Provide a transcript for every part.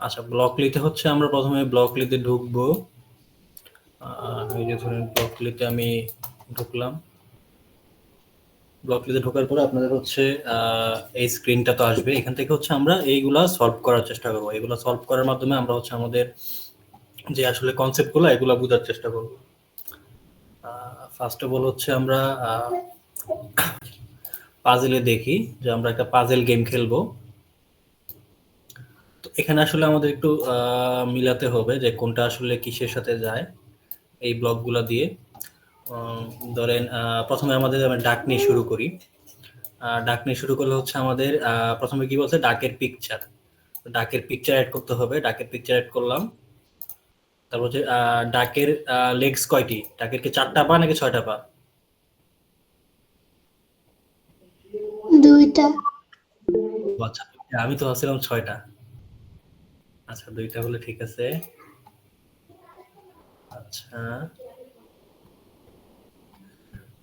আচ্ছা, ব্লকলিতে হচ্ছে আমরা প্রথমে ব্লকলিতে ঢুকবো। এই যে ধরেন ব্লকলিতে আমি ঢুকলাম। ব্লকলিতে ঢোকার পরে আপনাদের হচ্ছে এই স্ক্রিনটা তো আসবে। এখান থেকে হচ্ছে আমরা এইগুলা সলভ করার চেষ্টা করবো। এগুলা সলভ করার মাধ্যমে আমরা হচ্ছে আমাদের যে আসলে কনসেপ্টগুলো এগুলা বোঝার চেষ্টা করবো। ফার্স্ট অফ অল হচ্ছে আমরা পাজেলে দেখি যে আমরা একটা পাজেল গেম খেলবো। তো এখানে আসলে আমাদের একটু মিলাতে হবে যে কোনটা আসলে কিসের সাথে যায় এই ব্লকগুলা দিয়ে। উম, ধরেন প্রথমে আমাদের ডাক নিয়ে শুরু করি। ডাক নিয়ে শুরু করলে হচ্ছে আমাদের প্রথমে কি বলছে, ডাকের পিকচার। ডাকের পিকচার অ্যাড করতে হবে। ডাকের পিকচার অ্যাড করলাম। তারপর হচ্ছে ডাকের লেগস কয়টি, ডাকের কি 4টা পা নাকি 6টা পা? দুইটা। আচ্ছা, আমি তো ভাবছিলাম 6টা। আচ্ছা, 2টা হলে ঠিক আছে। আচ্ছা,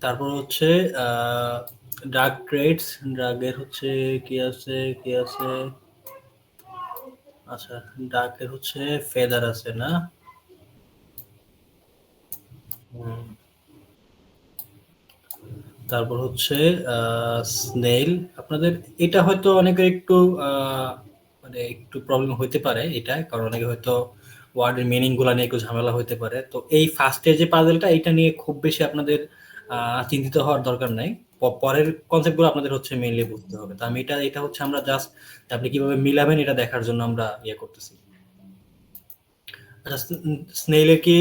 তারপর হচ্ছে ড্রাগ ট্রেডস। ড্রাগের হচ্ছে কি আছে, কি আছে? আচ্ছা, ড্রাগের হচ্ছে ফেদার আছে না? হুম। তারপর হচ্ছে স্নেইল। আপনাদের এটা হয়তো অনেকের একটু মানে একটু প্রবলেম হইতে পারে এটা, কারণ অনেকে হয়তো ওয়ার্ডের মিনিং গুলা নিয়ে একটু ঝামেলা হইতে পারে। তো এই ফার্স্টের যে পাজেলটা এটা নিয়ে খুব বেশি আপনাদের চিন্তিত হওয়ার দরকার নাই। পরের কনসেপ্ট গুলো আপনাদের হচ্ছে মেইনলি বুঝতে হবে। তো আমি এটা এটা হচ্ছে আমরা জাস্ট আপনি কিভাবে মিলাবেন এটা দেখার জন্য আমরা ইয়ে করতেছি। আচ্ছা, স্নেইলের কি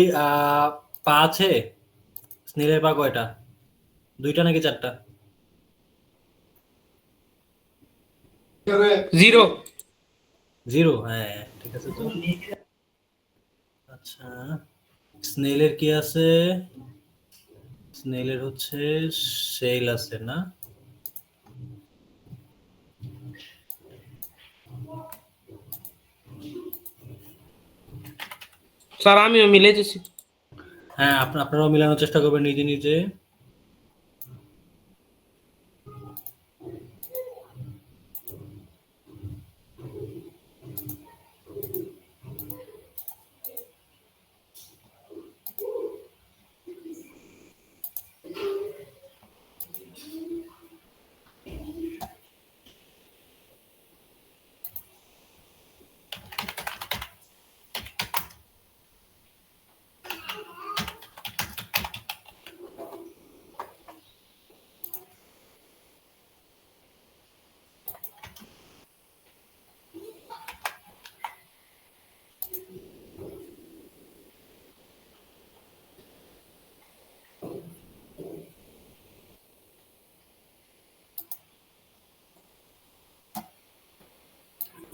পা আছে? স্নেইলের পা কয়টা? 2টা নাকি 4টা? 0। 0? হ্যাঁ, ঠিক আছে তো। আচ্ছা, স্নেইলের কি আছে? স্নেইলের হচ্ছে সেল আছে না? স্যার আমিও মিলাইতেছি। হ্যাঁ, আপনারাও মিলানোর চেষ্টা করবেন নিজে নিজে।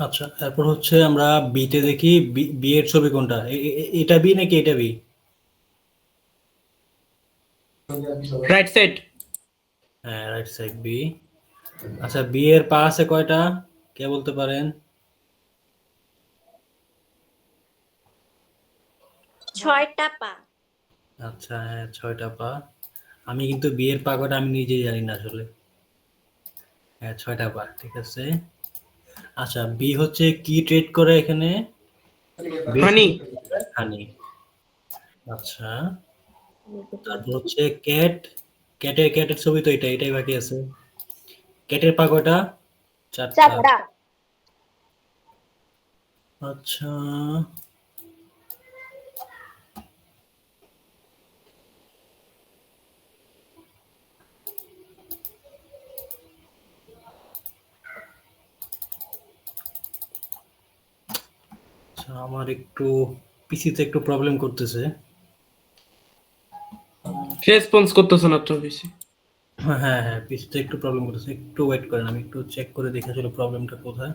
আচ্ছা, এরপর হচ্ছে আমরা বিতে দেখি বি এর ছবি কোনটা। এটা বি নাকি এটা বি? Right side. হ্যাঁ, রাইট সাইড বি। আচ্ছা, বি এর পা আছে কয়টা? কে বলতে পারেন? 6টা পা। আচ্ছা, হ্যাঁ, 6টা পা। আমি কিন্তু বি এর পা কয়টা আমি নিজেই জানি না আসলে। হ্যাঁ, 6টা পা, ঠিক আছে। আচ্ছা, বি হচ্ছে কি ট্রেড করে এখানে? হানি। হানি। আচ্ছা, তারপর হচ্ছে ক্যাট। ক্যাটের ছবি তো এটাই বাকি আছে। ক্যাটের পা কয়টা? 4টা। 4টা। আচ্ছা, আচ্ছা, আমার একটু পিসিতে একটু প্রবলেম করতেছে। রেসপন্স করতেছ না তো বেশি। হ্যাঁ হ্যাঁ হ্যাঁ, পিসিতে একটু প্রবলেম করতেছে। একটু ওয়েট করেন, আমি একটু চেক করে দেখে আসলে প্রবলেমটা কোথায়।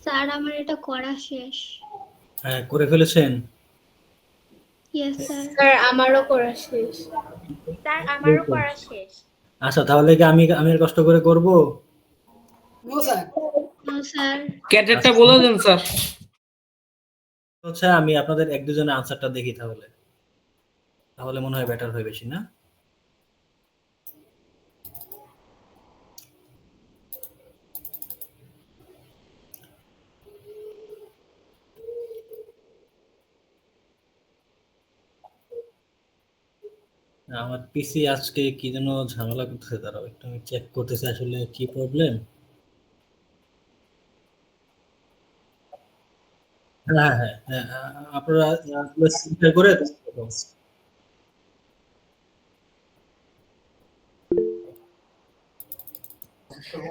স্যার আমার এটা করা শেষ। হ্যাঁ, করে ফেলেছেন? Yes sir. স্যার আমারও করা শেষ। স্যার আমারও করা শেষ। আচ্ছা, তাহলে কি আমি আর কষ্ট করে করব? No sir. ক্যাডেটটা বলে দেন স্যার। হচ্ছে আমি আপনাদের এক দুজনের আনসারটা দেখি তাহলে। তাহলে মনে হয় বেটার হয় বেশি, না? আমার পিসি আজকে কি যেন ঝামেলা করতেছে, দাঁড়াও একটু আমি চেক করতেছি আসলে কি প্রবলেম। হ্যাঁ, হ্যাঁ, হ্যাঁ, আপনারা স্ক্রিনশট করে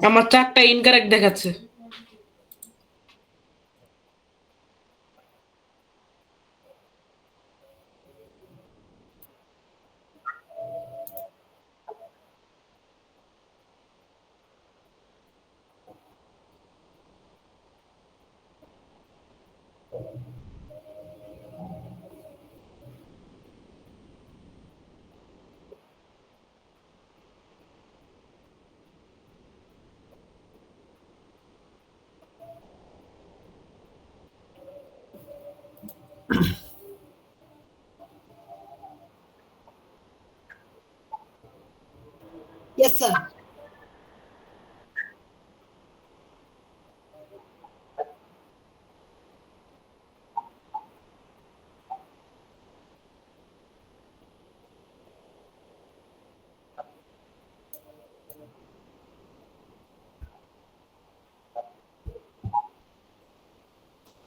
আমার 4টা ইনকারেক্ট দেখাচ্ছে। Yes, sir.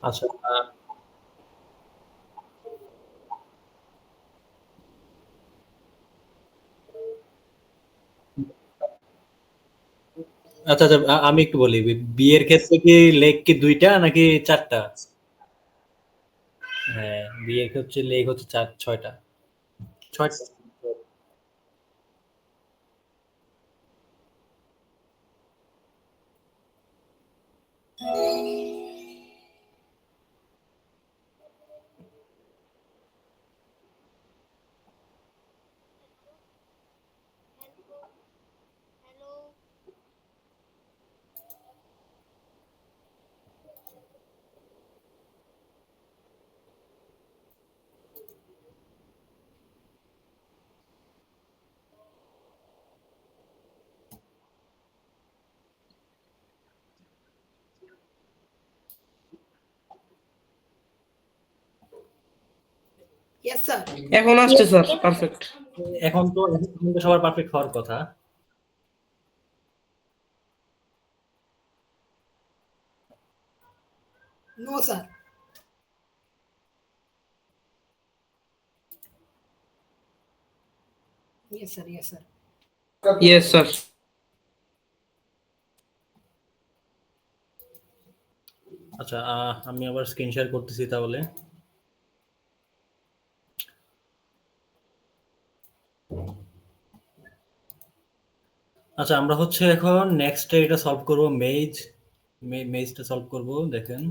আচ্ছা, আচ্ছা, আচ্ছা, আমি একটু বলি, বিয়ের ক্ষেত্রে কি লেগ কি 2টা নাকি 4টা? হ্যাঁ, বিয়ের ক্ষেত্রে লেগ হচ্ছে 6টা। 6টা। Yes, sir. এখন আসছে স্যার, পারফেক্ট। এখন তো সবার পারফেক্ট হওয়ার কথা। No, sir. Yes, sir. Yes, sir. Yes sir. আচ্ছা, আমি আবার স্ক্রিন শেয়ার করতেছি তাহলে। আচ্ছা, আমরা হচ্ছে এখন নেক্সট এটা সলভ করব, মেজটা সলভ করব। দেখেন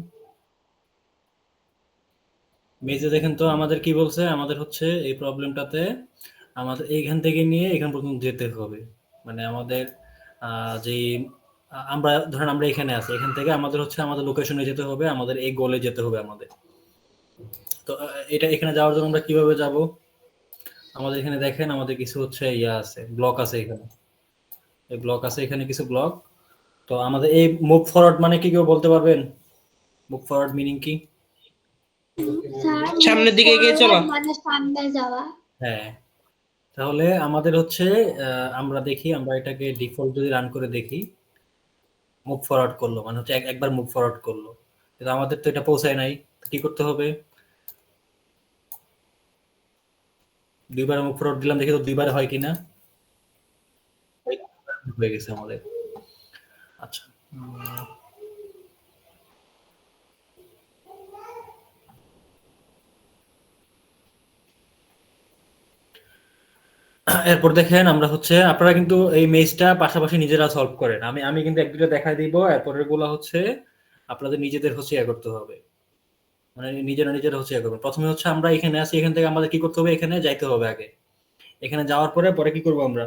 মেজে দেখেন তো আমাদের কি বলছে, আমাদের হচ্ছে এই প্রবলেমটাতে আমাদের এইখান থেকে নিয়ে এখান পর্যন্ত যেতে হবে। মানে আমাদের যে আমরা ধরেন আমরা এখানে আছি, এখান থেকে আমাদের হচ্ছে আমাদের লোকেশনে যেতে হবে, আমাদের এই গোলে যেতে হবে আমাদের। তো এটা এখানে যাওয়ার জন্য আমরা কিভাবে যাব? আমাদের এখানে দেখেন আমাদের কিছু হচ্ছে আছে, ব্লক আছে এখানে। এই ব্লক আছে এখানে কিছু ব্লক। তো আমাদের এই মুভ ফরওয়ার্ড মানে কি কেউ বলতে পারবেন? মুভ ফরওয়ার্ড মিনিং কি? স্যার সামনের দিকে এগিয়ে চলা। মানে সামনে যাওয়া। হ্যাঁ, তাহলে আমাদের হচ্ছে আমরা দেখি, আমরা এটাকে ডিফল্ট যদি রান করে দেখি, মুভ ফরওয়ার্ড করলো মানে হচ্ছে একবার মুভ ফরওয়ার্ড করলো, কিন্তু আমাদের তো এটা পৌঁছায় নাই। কি করতে হবে? 2বার মুভ ফরওয়ার্ড দিলাম, দেখি তো 2বার হয় কিনা। হয়ে গেছে আমাদের। আচ্ছা, এরপর দেখেন আমরা হচ্ছে, আপনারা কিন্তু এই মেজটা পাশাপাশি নিজেরা সলভ করেন। আমি কিন্তু এক দুটো দেখাই দিব, এরপরের গুলো হচ্ছে আপনাদের নিজেদের হচ্ছে ইয়ে করতে হবে, মানে নিজেরা হচ্ছে ইয়ে করবে। প্রথমে হচ্ছে আমরা এখানে আছি, এখান থেকে আমাদের কি করতে হবে, এখানে যাইতে হবে আগে। এখানে যাওয়ার পরে পরে কি করব আমরা,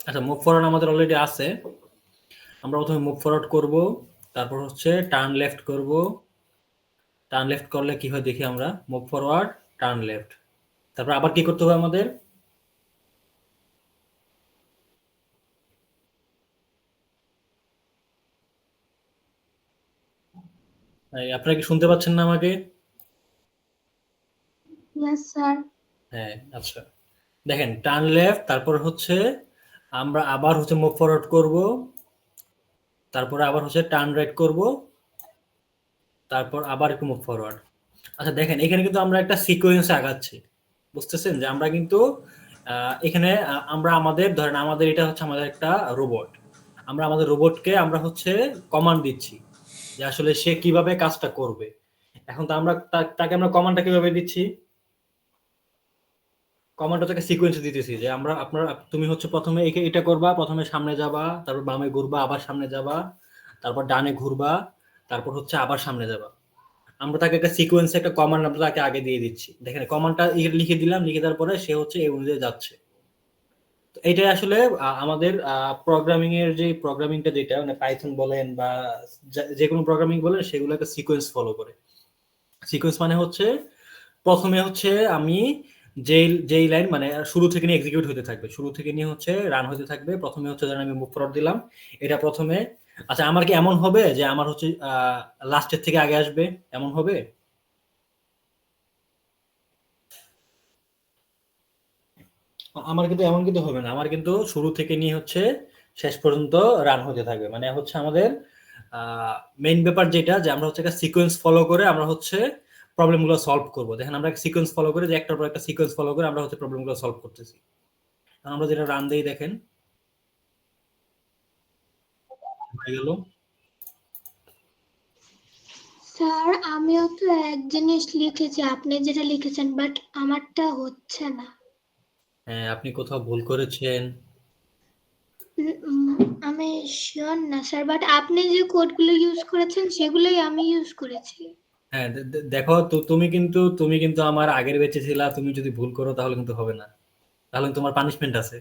আচ্ছা মুভ ফরওয়ার্ড আমাদের অলরেডি আছে। আমরা প্রথমে মুভ ফরওয়ার্ড করব, তারপর হচ্ছে টার্ন লেফট করব। টার্ন লেফট করলে কি হয় দেখি আমরা, মুভ ফরওয়ার্ড টার্ন লেফট, তারপর আবার কি করতে হবে আমাদের, আপনারা কি শুনতে পাচ্ছেন না আমাকে? Yes sir. হ্যাঁ আচ্ছা, দেখেন টার্ন লেফট, তারপর হচ্ছে আমরা আবার হচ্ছে মুভ ফরওয়ার্ড করব, তারপরে আবার হচ্ছে টার্ন রাইট করব, তারপর আবার একটু মুভ ফরওয়ার্ড। আচ্ছা দেখেন এখানে কিন্তু আমরা একটা সিকোয়েন্সে আগাচ্ছি, বুঝতেছেন যে আমরা কিন্তু এখানে আমরা আমাদের ধরেন আমাদের এটা হচ্ছে আমাদের একটা রোবট, আমরা আমাদের রোবটকে আমরা হচ্ছে কমান্ড দিচ্ছি যে আসলে সে কিভাবে কাজটা করবে। এখন তো আমরা তাকে আমরা কমান্ডটা কিভাবে দিচ্ছি, কমান্ডটা তাকে সিকোয়েন্স দিতেছি যে আমরা তুমি হচ্ছে প্রথমে এটা করবা, প্রথমে সামনে যাবা, তারপর বামে ঘুরবা, আবার সামনে যাবা, তারপর ডানে ঘুরবা, তারপর হচ্ছে আবার সামনে যাবা। আমরা তাকে একটা সিকোয়েন্সে একটা কমান্ড আমরা তাকে আগে দিয়ে দিচ্ছি, দেখেন কমান্ডটা লিখে দিলাম, লিখে দেওয়ার পরে সে হচ্ছে এই অনুযায়ী যাচ্ছে। তো এটাই আসলে আমাদের প্রোগ্রামিং এর যে প্রোগ্রামিংটা যেটা মানে পাইথন বলেন বা যে কোনো প্রোগ্রামিং বলেন, সেগুলো একটা সিকোয়েন্স ফলো করে। সিকোয়েন্স মানে হচ্ছে প্রথমে হচ্ছে আমি যেই লাইন মানে শুরু থেকে নিয়ে এক্সিকিউট হতে থাকবে, শুরু থেকে নিয়ে হচ্ছে রান হতে থাকবে। প্রথমে হচ্ছে ধরেন আমি মুভ ফরওয়ার্ড দিলাম, এটা প্রথমে, আচ্ছা আমার কি এমন হবে যে আমার হচ্ছে লাস্টের থেকে আগে আসবে, এমন হবে? আমার কিন্তু এমন কিন্তু হবে না, আমার কিন্তু শুরু থেকে নিয়ে হচ্ছে শেষ পর্যন্ত রান হতে থাকবে। মানে হচ্ছে আমাদের মেইন ব্যাপার যেটা, যে আমরা হচ্ছে একটা সিকোয়েন্স ফলো করে আমরা হচ্ছে প্রবলেমগুলো সলভ করব। দেখেন আমরা সিকোয়েন্স ফলো করে, যে একটার পর একটা সিকোয়েন্স ফলো করে আমরা হচ্ছে প্রবলেমগুলো সলভ করতেছি। আমরা যেটা রান দেই দেখেন হয়ে গেল। স্যার আমিও তো এক জিনিস লিখেছি, আপনি যেটা লিখেছেন, বাট আমারটা হচ্ছে না। হ্যাঁ আপনি কোথাও ভুল করেছেন। আমি শিওর না স্যার, বাট আপনি যে কোডগুলো ইউজ করেছেন সেগুলোই আমি ইউজ করেছি। হ্যাঁ দেখো তো, তুমি কিন্তু আমার আগের বেঁচে ছিলা, তুমি যদি ভুল করো তাহলে কিন্তু হবে না, তাহলে তোমার পানিশমেন্ট আছে।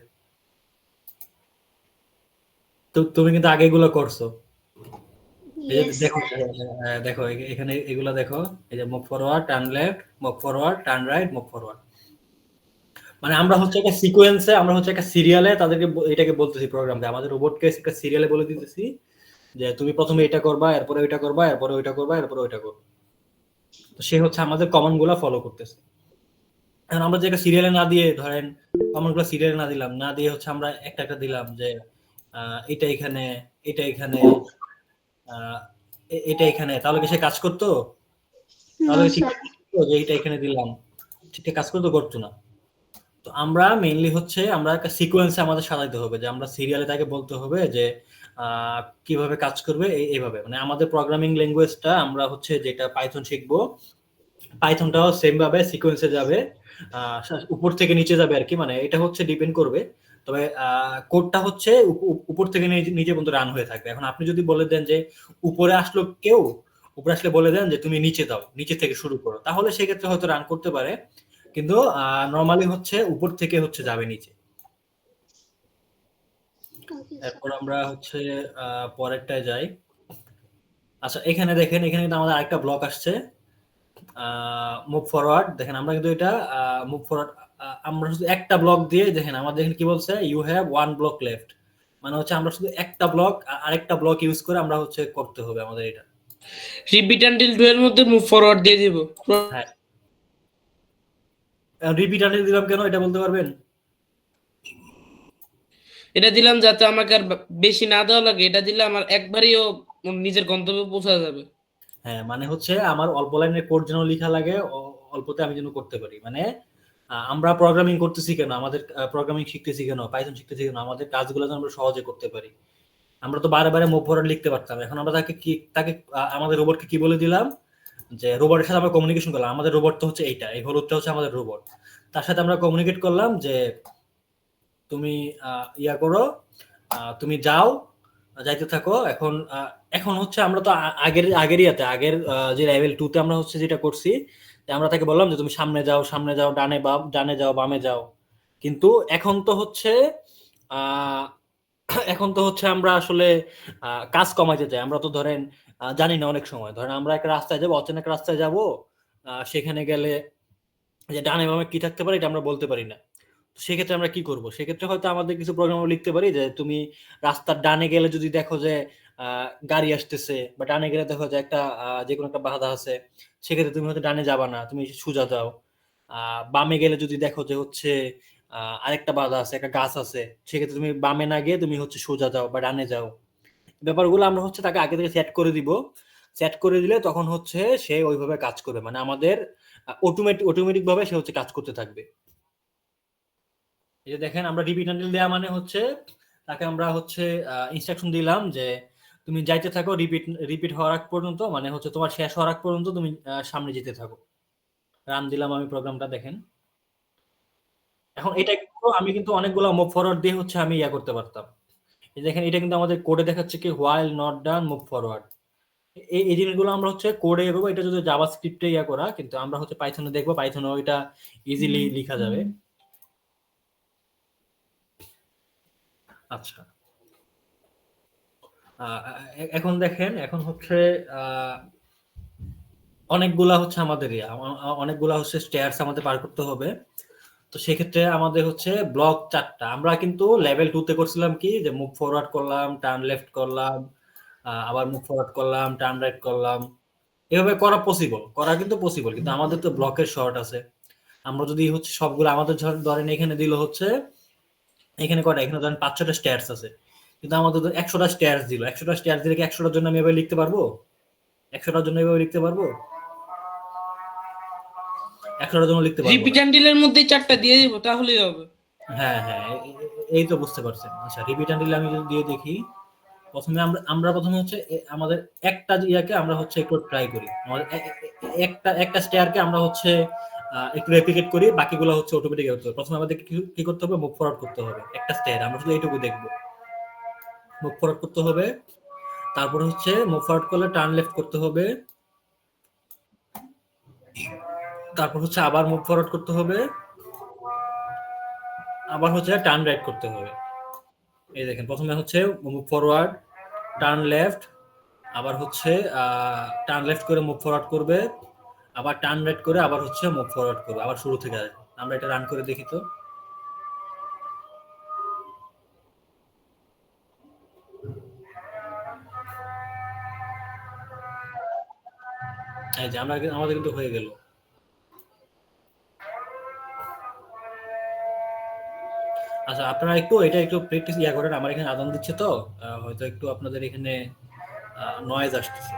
তো তুমি কিন্তু আগে এগুলো করছো। এই যে ইয়েস দেখো, স্যার। দেখো এখানে এগুলা দেখো, এই যে move forward turn left, move forward turn right, move forward. মানে আমরা হচ্ছে একটা সিকোয়েন্সে, আমরা হচ্ছে একটা সিরিয়ালে তাদেরকে এটাকে বলতেছি, প্রোগ্রামকে আমাদের রোবটকে একটা সিরিয়ালে বলে দিতেছি যে তুমি প্রথমে এটা করবা, এরপরে ওইটা করবা, এরপরে ওইটা করবা, এরপরে ওইটা করবা। তো সে হচ্ছে আমাদের কমান্ড গুলা ফলো করতেছে। এখন আমরা যে একটা সিরিয়ালে না দিয়ে, ধরেন কমান্ড গুলা সিরিয়ালে না দিলাম, না দিয়ে হচ্ছে আমরা একটা একটা দিলাম যে এটা এখানে, এটা এখানে, এটা এখানে, তাহলে কি সে কাজ করতো? তাহলে নো কি ঠিক স্যার। করতো যে এইটা এখানে দিলাম, ঠিক কাজ করতো? করতো না। তো আমরা মেইনলি হচ্ছে আমরা একটা সিকোয়েন্সে আমাদের সাজাইতে হবে, যে আমরা সিরিয়ালে তাকে বলতে হবে যে কিভাবে কাজ করবে, এইভাবে। মানে আমাদের প্রোগ্রামিং ল্যাঙ্গুয়েজটা আমরা হচ্ছে যেটা পাইথন শিখবো, পাইথনটাও সেম ভাবে সিকোয়েন্সে যাবে, উপর থেকে নিচে যাবে আর কি। মানে এটা হচ্ছে ডিপেন্ড করবে, তবে কোডটা হচ্ছে উপর থেকে নিচে পর্যন্ত রান হয়ে থাকবে। এখন আপনি যদি বলে দেন যে উপরে আসলো কেউ, উপরে আসলে বলে দেন যে তুমি নিচে দাও, নিচে থেকে শুরু করো, তাহলে সেক্ষেত্রে হয়তো রান করতে পারে, কিন্তু নরমালি হচ্ছে উপর থেকে হচ্ছে যাবে নিচে। এরপর আমরা হচ্ছে পরেরটায় যাই। আচ্ছা এখানে দেখেন, এখানে কিন্তু আমাদের আরেকটা ব্লক আসছে, মুভ ফরওয়ার্ড। দেখেন আমরা কিন্তু এটা মুভ ফরওয়ার্ড আমরা শুধু একটা ব্লক দিয়ে, দেখেন আমাদের এখানে কি বলছে, you have one block left. মানে হচ্ছে আমরা শুধু একটা ব্লক, আরেকটা ব্লক ইউজ করে আমরা হচ্ছে করতে হবে আমাদের এটা। রিপিট আনটিল 2 এর মধ্যে মুভ ফরওয়ার্ড দিয়ে দিব। হ্যাঁ রিপিট আনটিল দিলাম কেন, এটা বলতে পারবেন? এটা দিলাম যাতে আমাকে আর বেশি না দেওয়া লাগে, এটা দিলে আমার একবারই ও নিজের গন্তব্যে পৌঁছা যাবে। হ্যাঁ মানে হচ্ছে আমার অল্প লাইনের কোড যেন লেখা লাগে, অল্পতে আমি যেন করতে পারি। মানে আমরা প্রোগ্রামিং করতেছি কেন, আমাদের প্রোগ্রামিং শিখতেছি কেন, পাইথন শিখতেছি কেন, আমাদের কাজগুলো যেন আমরা সহজে করতে পারি। আমরা তো বারে বারে মুভ ফরওয়ার্ড লিখতে পারতাম, এখন আমরা তাকে আমাদের রোবটকে কি বলে দিলাম, যে রোবটের সাথে আমরা কমিউনিকেশন করলাম। আমাদের রোবট তো হচ্ছে এইটা, এই হলুদটা হচ্ছে আমাদের রোবট। তার সাথে আমরা কমিউনিকেট করলাম যে তুমি ইয়া করো, তুমি যাও, যাইতে থাকো। এখন হচ্ছে আমরা তো আগের যে লেভেল 2 তে আমরা হচ্ছে যেটা করছি, যে আমরা তাকে বললাম যে তুমি সামনে যাও, ডানে যাও, বামে যাও। কিন্তু এখন তো হচ্ছে আহ এখন তো হচ্ছে আমরা আসলে কাজ কমাইতে চাই। আমরা তো ধরেন জানি না, অনেক সময় ধরেন আমরা একটা রাস্তায় যাবো, অচেনা রাস্তায় যাবো, সেখানে গেলে যে ডানে বামে কি থাকতে পারে এটা আমরা বলতে পারি না। তো সেক্ষেত্রে আমরা কি করব? সেক্ষেত্রে হয়তো আমাদের কিছু প্রোগ্রাম লিখতে পারি যে তুমি রাস্তার ডানে গেলে যদি দেখো যে গাড়ি আসতেছে, বা ডানে গেলে দেখো যে একটা যে কোনো একটা বাধা আছে, সেক্ষেত্রে তুমি হয়তো ডানে যাবা না, তুমি সোজা যাও। বামে গেলে যদি দেখো যে হচ্ছে আরেকটা বাধা আছে, একটা গাছ আছে, সেক্ষেত্রে তুমি বামে না গিয়ে তুমি হচ্ছে সোজা যাও বা ডানে যাও। ব্যাপারগুলো আমরা হচ্ছে তাকে আগে থেকে সেট করে দিব। সেট করে দিলে তখন হচ্ছে সে ওইভাবে কাজ করবে, মানে আমাদের অটোমেটিক ভাবে সে হচ্ছে কাজ করতে থাকবে। এই যে দেখেন, আমরা রিপিট আনটিল দেয়া মানে হচ্ছে তাকে আমরা হচ্ছে ইনস্ট্রাকশন দিলাম যে তুমি যাইতে থাকো, রিপিট হওয়ার আগ পর্যন্ত, মানে হচ্ছে তোমার শেষ হওয়ার আগ পর্যন্ত তুমি সামনে যেতে থাকো। রান দিলাম আমি প্রোগ্রামটা, দেখেন। এখন এটা আমি কিন্তু অনেকগুলো মুভ ফরওয়ার্ড দিয়ে হচ্ছে আমি ইয়া করতে পারতাম। এই দেখেন, এটা কিন্তু আমাদের কোডে দেখাচ্ছে কি while not done move forward. এই জিনিসগুলো আমরা হচ্ছে কোডে এগোবো। এটা যদি জাভাস্ক্রিপ্টে ইয়া করা, কিন্তু আমরা হচ্ছে পাইথনে দেখবো, পাইথনে এটা ইজিলি লেখা যাবে। আচ্ছা, এখন দেখেন, এখন হচ্ছে অনেকগুলা হচ্ছে অনেকগুলা হচ্ছে স্টেয়ার্স আমাদের পার করতে হবে। তো সেক্ষেত্রে আমাদের হচ্ছে ব্লক 4টা। আমরা কিন্তু লেভেল 2 তে করছিলাম কি, যে মুভ ফরওয়ার্ড করলাম, টার্ন লেফট করলাম, আবার মুভ ফরওয়ার্ড করলাম, টার্ন রাইট করলাম। এভাবে করা কিন্তু পসিবল, কিন্তু আমাদের তো ব্লকের শর্ট আছে। আমরা যদি হচ্ছে সবগুলো আমাদের ধরেন এখানে দিল হচ্ছে, এখানে ধরেন 5-6টা স্টেয়ার্স আছে, কিন্তু আমাদের তো 100টা স্টেয়ার্স দিল। 100টা স্টেয়ার্স দিলে কি 100টার জন্য আমি এভাবে লিখতে পারবো? 100টার জন্য এভাবে লিখতে পারবো? 100টার জন্য লিখতে পারবো না। রিপিট আনটিলের মধ্যে 4টা দিয়ে দিব, তাহলেই হবে। হ্যাঁ, এই তো বুঝতে পারছেন। আচ্ছা, রিপিট আনটিল আমি যদি দিয়ে দেখি, প্রথমে আমরা প্রথমে হচ্ছে আমাদের একটা ইয়াকে আমরা হচ্ছে একটু ট্রাই করি। আমাদের একটা স্টেয়ারকে আমরা হচ্ছে একটু রেপ্লিকেট করি, বাকিগুলো হচ্ছে অটোমেটিক করতে হবে। প্রথমে আমাদের কি করতে হবে? মুভ ফরওয়ার্ড করতে হবে একটা স্টেয়ার। আমরা শুধু এইটুকু দেখবো, মুভ ফরওয়ার্ড করতে হবে। তারপর হচ্ছে মুভ ফরওয়ার্ড করলে টার্ন লেফট করতে হবে। তারপর হচ্ছে আবার মুভ ফরওয়ার্ড করতে হবে, আবার হচ্ছে টার্ন রাইট করতে হবে। এই দেখেন, প্রথমে হচ্ছে মুভ ফরওয়ার্ড, টার্ন লেফট, আবার হচ্ছে টার্ন লেফট করে মুভ ফরওয়ার্ড করবে, আবার টার্ন রাইট করে আবার হচ্ছে মুভ ফরওয়ার্ড করবে, আবার শুরু থেকে আসবে। আমরা এটা রান করে দেখি তো। এই যে আমাদের কিন্তু হয়ে গেল। আচ্ছা, আপনারা একটু প্র্যাকটিস করেন। আমার এখানে আদান দিচ্ছে, তো হয়তো একটু আপনাদের এখানে নয়েজ আসতেছে।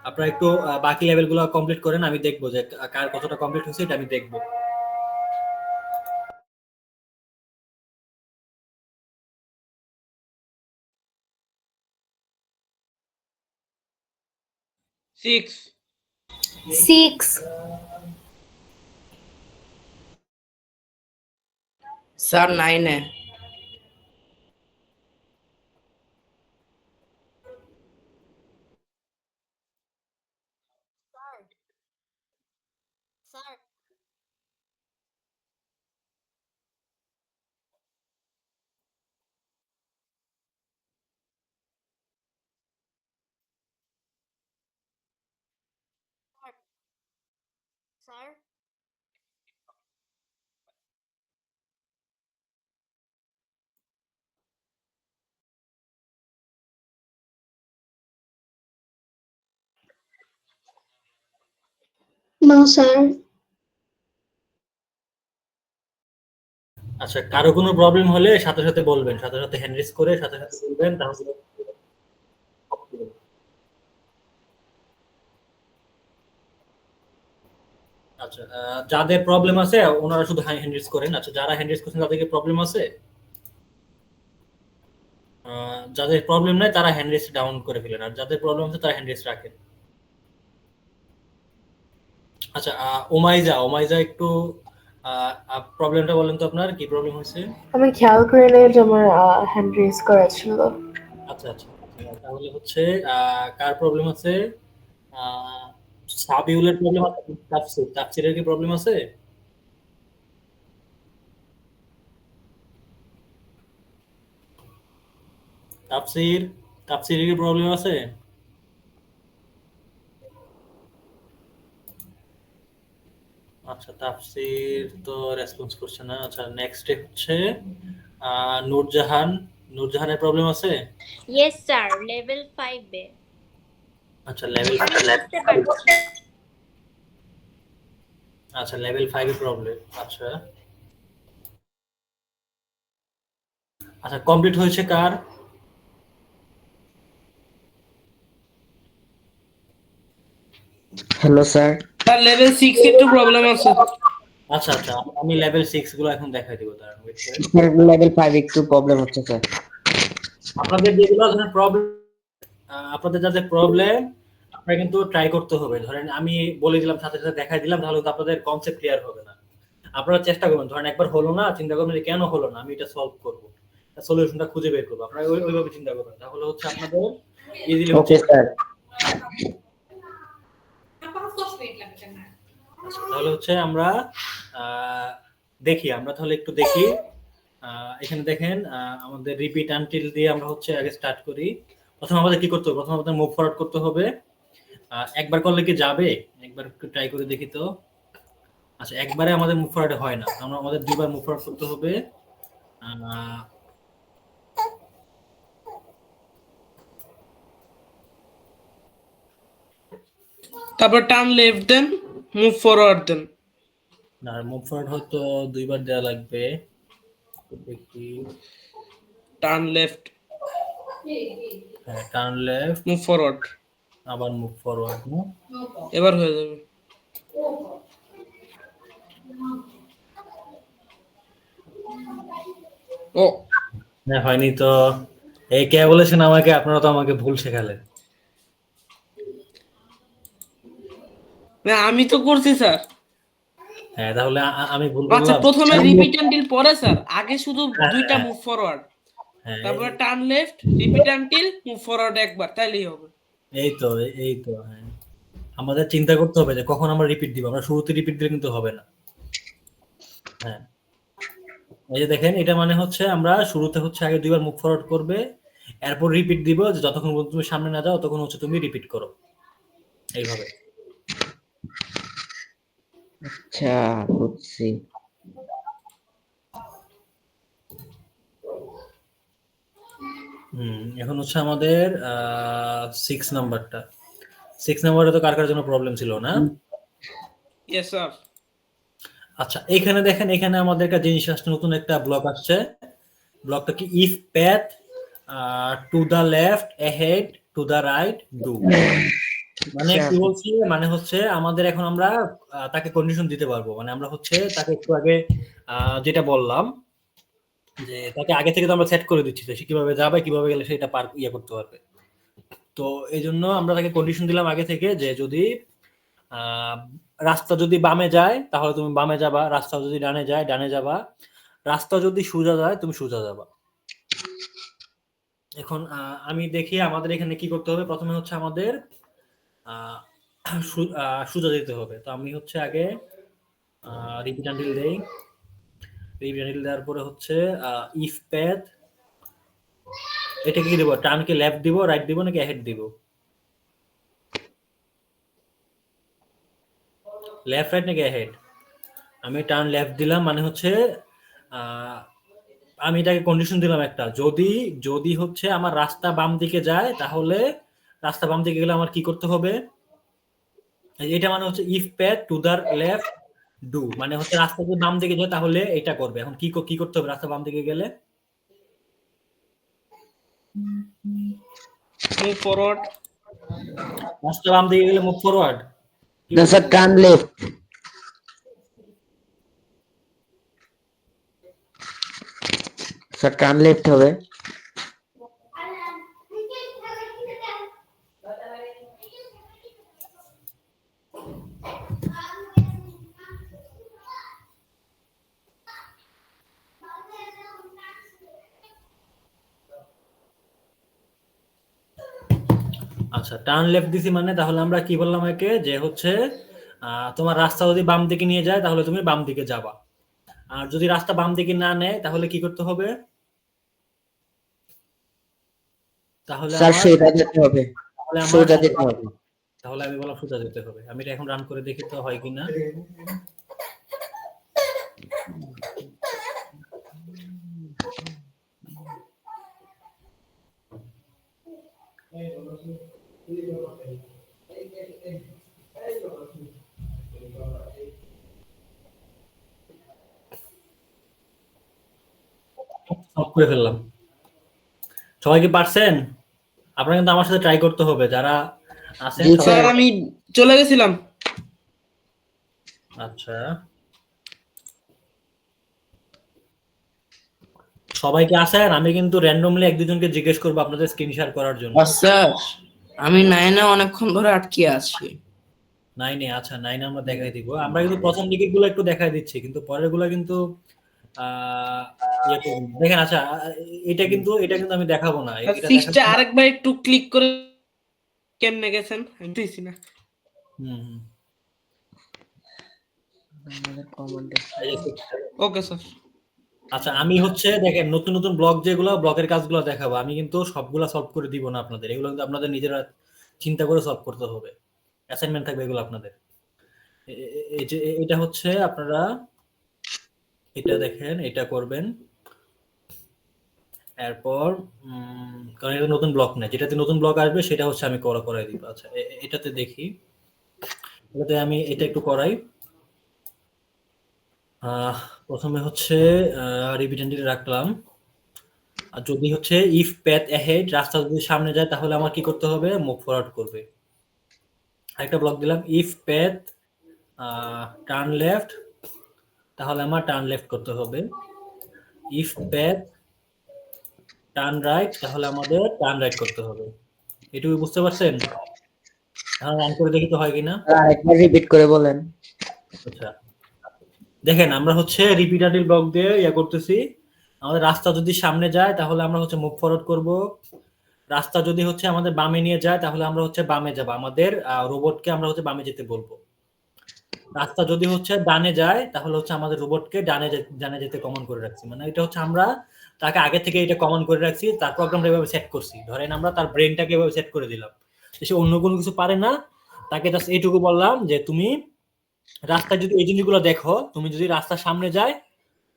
আপনারা একটু বাকি লেভেলগুলো কমপ্লিট করেন, আমি দেখবো যে কার কতটা কমপ্লিট হয়েছে, এটা আমি দেখবো। সিক্স 6 স্যার 9-এ। No sir. আচ্ছা, কারো কোনো প্রবলেম হলে সাথে সাথে বলবেন, সাথে সাথে হ্যান্ড রেজ করে সাথে সাথে বলবেন, তাহলে আচ্ছা, যাদের প্রবলেম আছে ওনারা শুধু হ্যান্ড রেজ করেন। আচ্ছা, যারা হ্যান্ড রেজ করছেন তাদের কি প্রবলেম আছে? যাদের প্রবলেম নাই তারা হ্যান্ড রেজ ডাউন করে ফেলেন, আর যাদের প্রবলেম আছে তারা হ্যান্ড রেজ রাখেন। আচ্ছা, ওমাইজা একটু প্রবলেমটা বলেন তো, আপনার কি প্রবলেম হয়েছে? আমি খেয়াল করে নেই যে আমার হ্যান্ড রেজ করা ছিল। আচ্ছা আচ্ছা আচ্ছা, তাহলে হচ্ছে কার প্রবলেম আছে? আহ, সাবিউলের প্রবলেম আছে? তাফসিরের কি প্রবলেম আছে? তাফসির তাফসিরের কি প্রবলেম আছে? আচ্ছা, তাফসির তো রেসপন্স করছে না। আচ্ছা, নেক্সট হচ্ছে নূরজাহান। নূরজাহানের প্রবলেম আছে? ইয়েস স্যার, লেভেল 5 এ আচ্ছা, লেভেল আমি বুঝতে পারছি। আচ্ছা, লেভেল 5 এর প্রবলেম। আচ্ছা আচ্ছা, কমপ্লিট হয়েছে কার? হ্যালো স্যার, স্যার লেভেল 6 এ একটু প্রবলেম আছে। আচ্ছা আচ্ছা, আমি লেভেল 6 গুলো এখন দেখাই দিব। তার ওয়েট করেন। লেভেল 5 একটু প্রবলেম হচ্ছে স্যার। আপনাদের যেগুলো ধরেন প্রবলেম, আপনাদের যাদের প্রবলেম, আপনারা কিন্তু ট্রাই করতে হবে। ধরেন আমি বলে দিলাম, সাথে সাথে দেখাই দিলাম, তাহলে তো আপনাদের কনসেপ্ট ক্লিয়ার হবে না। আপনারা চেষ্টা করবেন, ধরেন একবার হলো না, চিন্তা করবেন যে কেন হলো না, আমি এটা সলভ করব, সলিউশনটা খুঁজে বের করবো। আপনারা ওইভাবে চিন্তা করবেন, তাহলে হচ্ছে আপনাদের ইজিলি হচ্ছে। Okay sir. তাহলে হচ্ছে আমরা দেখি, আমরা তাহলে একটু দেখি। এখানে দেখেন, আমাদের রিপিট আনটিল দিয়ে আমরা হচ্ছে আগে স্টার্ট করি। প্রথমে আমাদের কি করতে হবে? প্রথমে আমাদের মুভ ফরওয়ার্ড করতে হবে। একবার করলে কি যাবে? একবার একটু ট্রাই করে দেখি তো। আচ্ছা, একবারে আমাদের মুভ ফরওয়ার্ড হয় না, আমরা আমাদের দুইবার মুভ ফরওয়ার্ড করতে হবে। আহ, তারপর turn left then, move forward then. না, মুভ ফরওয়ার্ড হয়তো দুইবার দেওয়া লাগবে। দেখি। টার্ন লেফট, হ্যাঁ, টার্ন লেফট, মুভ ফরওয়ার্ড, আবার মুভ ফরওয়ার্ড। এবার হয়ে যাবে। ও হ্যাঁ, হয়নি তো। এই কে বলেছেন আমাকে? আপনারা তো আমাকে ভুল শেখালেন। না, আমি তো করছি স্যার। হ্যাঁ, তাহলে আমি ভুল আচ্ছা, বললাম। প্রথমে রিপিট আনটিল, পরে স্যার আগে শুধু হ্যাঁ, দুইটা হ্যাঁ, মুভ ফরওয়ার্ড, হ্যাঁ, তারপরে turn left, repeat until, move forward একবার, তাইলেই হবে। এই তো, এই তো। হ্যাঁ, আমাদের চিন্তা করতে হবে যে কখন আমরা রিপিট দিব। আমরা শুরুতে রিপিট দিলে কিন্তু হবে না। হ্যাঁ, এই যে দেখেন, এটা মানে হচ্ছে আমরা শুরুতে হচ্ছে আগে দুইবার মুভ ফরওয়ার্ড করবে, এরপর রিপিট দিব, যে যতক্ষণ পর্যন্ত তুমি সামনে না যাও তখন হচ্ছে তুমি রিপিট করো, এইভাবে। আচ্ছা, বুঝছি। এখন হচ্ছে আমাদের 6 নাম্বারটা। 6 নাম্বারে তো কার কার জন্য প্রবলেম ছিল না? Yes sir. আচ্ছা, এখানে দেখেন, এখানে আমাদের একটা জিনিস আসছে, নতুন একটা ব্লক আসছে। ব্লকটা কি? If path to the left, ahead, to the right, do. মানে কি বলছি? মানে হচ্ছে আমাদের এখন আমরা তাকে কন্ডিশন দিতে পারবো। মানে আমরা হচ্ছে তাকে একটু আগে যেটা বললাম, যে তাকে আগে থেকে তো আমরা সেট করে দিচ্ছি, সে কিভাবে যাবে, কিভাবে গেলে সেটা পার করতে পারবে। তো এই জন্য আমরা তাকে কন্ডিশন দিলাম আগে থেকে, যে যদি আহ, রাস্তা যদি বামে যায় তাহলে তুমি বামে যাবা, রাস্তা যদি ডানে যায় ডানে যাবা, রাস্তা যদি সোজা যায় তুমি সোজা যাবা। এখন আমি দেখি আমাদের এখানে কি করতে হবে। প্রথমে হচ্ছে আমাদের সোজা যেতে হবে। তো আমি হচ্ছে আগে রিপিট আনটিল দেই। রিপিট আনটিল দেওয়ার পরে হচ্ছে ইফ প্যাথ, এটা কি দিব? টার্ন কি লেফট দিব, রাইট দিব, নাকি হেড দিব? লেফট, রাইট, নাকি হেড? আমি টার্ন লেফট দিলাম, মানে হচ্ছে আমি এটাকে কন্ডিশন দিলাম একটা, যদি যদি হচ্ছে আমার রাস্তা বাম দিকে যায় তাহলে, রাস্তা বাম দিকে গেলে আমার কি করতে হবে? এটা মানে হচ্ছে if path to the left, do, মানে হচ্ছে রাস্তা যদি বাম দিকে যায় তাহলে এটা করবে। এখন কি করতে হবে রাস্তা বাম দিকে গেলে? Move forward. রাস্তা বাম দিকে গেলে মুভ ফরওয়ার্ড। না sir, turn left. Sir turn left হবে। আচ্ছা, টার্ন লেফট দিছি মানে তাহলে আমরা কি বললাম একে, যে হচ্ছে তোমার রাস্তা যদি বাম দিকে নিয়ে যায় তাহলে তুমি বাম দিকে যাবা, আর যদি রাস্তা বাম দিকে না নেয় তাহলে কি করতে হবে? তাহলে স্যার আমার সোজা যেতে হবে, তাহলে আমার সোজা যেতে হবে। তাহলে আমি বললাম সোজা যেতে হবে। আমি এটা এখন রান করে দেখি তো হয় কিনা। সব করে ফেললাম। সবাই কি পারছেন? আপনারা কিন্তু আমার সাথে ট্রাই করতে হবে, যারা আছেন জি, সবাই। স্যার আমি চলে গেছিলাম। আচ্ছা, সবাই কি আছেন? আমি কিন্তু র্যান্ডমলি এক দুজনকে জিজ্ঞেস করবো আপনাদের স্ক্রিন শেয়ার করার জন্য। স্যার আমি 9-এ অনেকক্ষণ ধরে আটকে আছি। 9-এ? আচ্ছা, 9 আমরা দেখাই দিব। আমরা কিন্তু প্রথম দিকের গুলো একটু দেখাই দিচ্ছি, কিন্তু পরের গুলো কিন্তু ইয়ে করুন। দেখেন, আচ্ছা, এটা কিন্তু আমি দেখাবো না, এটা সিক্সটা দেখাবো না। আরেকবার একটু ক্লিক করে কেমনে গেছেন আমি দিছি না। হুম হুম। আমাদের কমান্ড এই যে 6টা। Okay sir. আচ্ছা, আমি হচ্ছে দেখেন নতুন নতুন ব্লক যেগুলো, ব্লকের কাজগুলো দেখাবো। আমি কিন্তু সবগুলা সলভ করে দিব না আপনাদের, এগুলো কিন্তু আপনাদের নিজেরা চিন্তা করে সলভ করতে হবে। অ্যাসাইনমেন্ট থাকবে এগুলো আপনাদের। এই যে এটা হচ্ছে আপনারা এটা দেখেন, এটা করবেন। এরপর কারণ এটা নতুন ব্লক না, যেটাতে নতুন ব্লক আসবে সেটা হচ্ছে আমি করাই দিব। আচ্ছা, এটাতে দেখি, এটাতে আমি এটা একটু করাই। প্রথমে হচ্ছে রিপিট এন্টিটি রাখলাম। আর যদি হচ্ছে ইফ প্যাথ অ্যাহেড, রাস্তা যদি সামনে যায় তাহলে আমার কি করতে হবে? মুভ ফরওয়ার্ড করবে। আরেকটা ব্লক দিলাম, ইফ প্যাথ টার্ন লেফট, তাহলে আমার টার্ন লেফট করতে হবে। ইফ প্যাথ টার্ন রাইট, তাহলে আমাদের টার্ন রাইট করতে হবে। এটুকু বুঝতে পারছেন? এখন রান করে দেখি তো হয় কিনা। একবার রিপিট করে বলেন। আচ্ছা, দেখেন আমরা হচ্ছে রিপিটেটিভ ব্লক দিয়ে ইয়ে করতেছি। আমাদের রাস্তা যদি সামনে যায় তাহলে আমরা হচ্ছে মুভ ফরওয়ার্ড করব। রাস্তা যদি হচ্ছে আমাদের বামে নিয়ে যায় তাহলে আমরা হচ্ছে বামে যাব, আমাদের রোবটকে আমরা হচ্ছে বামে যেতে বলবো। রাস্তা যদি হচ্ছে ডানে যায় তাহলে হচ্ছে আমাদের রোবটকে ডানে যেতে কমন করে রাখছি। মানে এটা হচ্ছে আমরা তাকে আগে থেকে এটা কমন করে রাখছি, তার প্রোগ্রামটা এভাবে সেট করছি। ধরেন আমরা তার ব্রেনটাকে এভাবে সেট করে দিলাম, সে অন্য কোনো কিছু পারে না। তাকে জাস্ট এইটুকু বললাম যে তুমি রাস্তায় যদি এই জিনিসগুলো দেখো, তুমি যদি রাস্তা সামনে যায়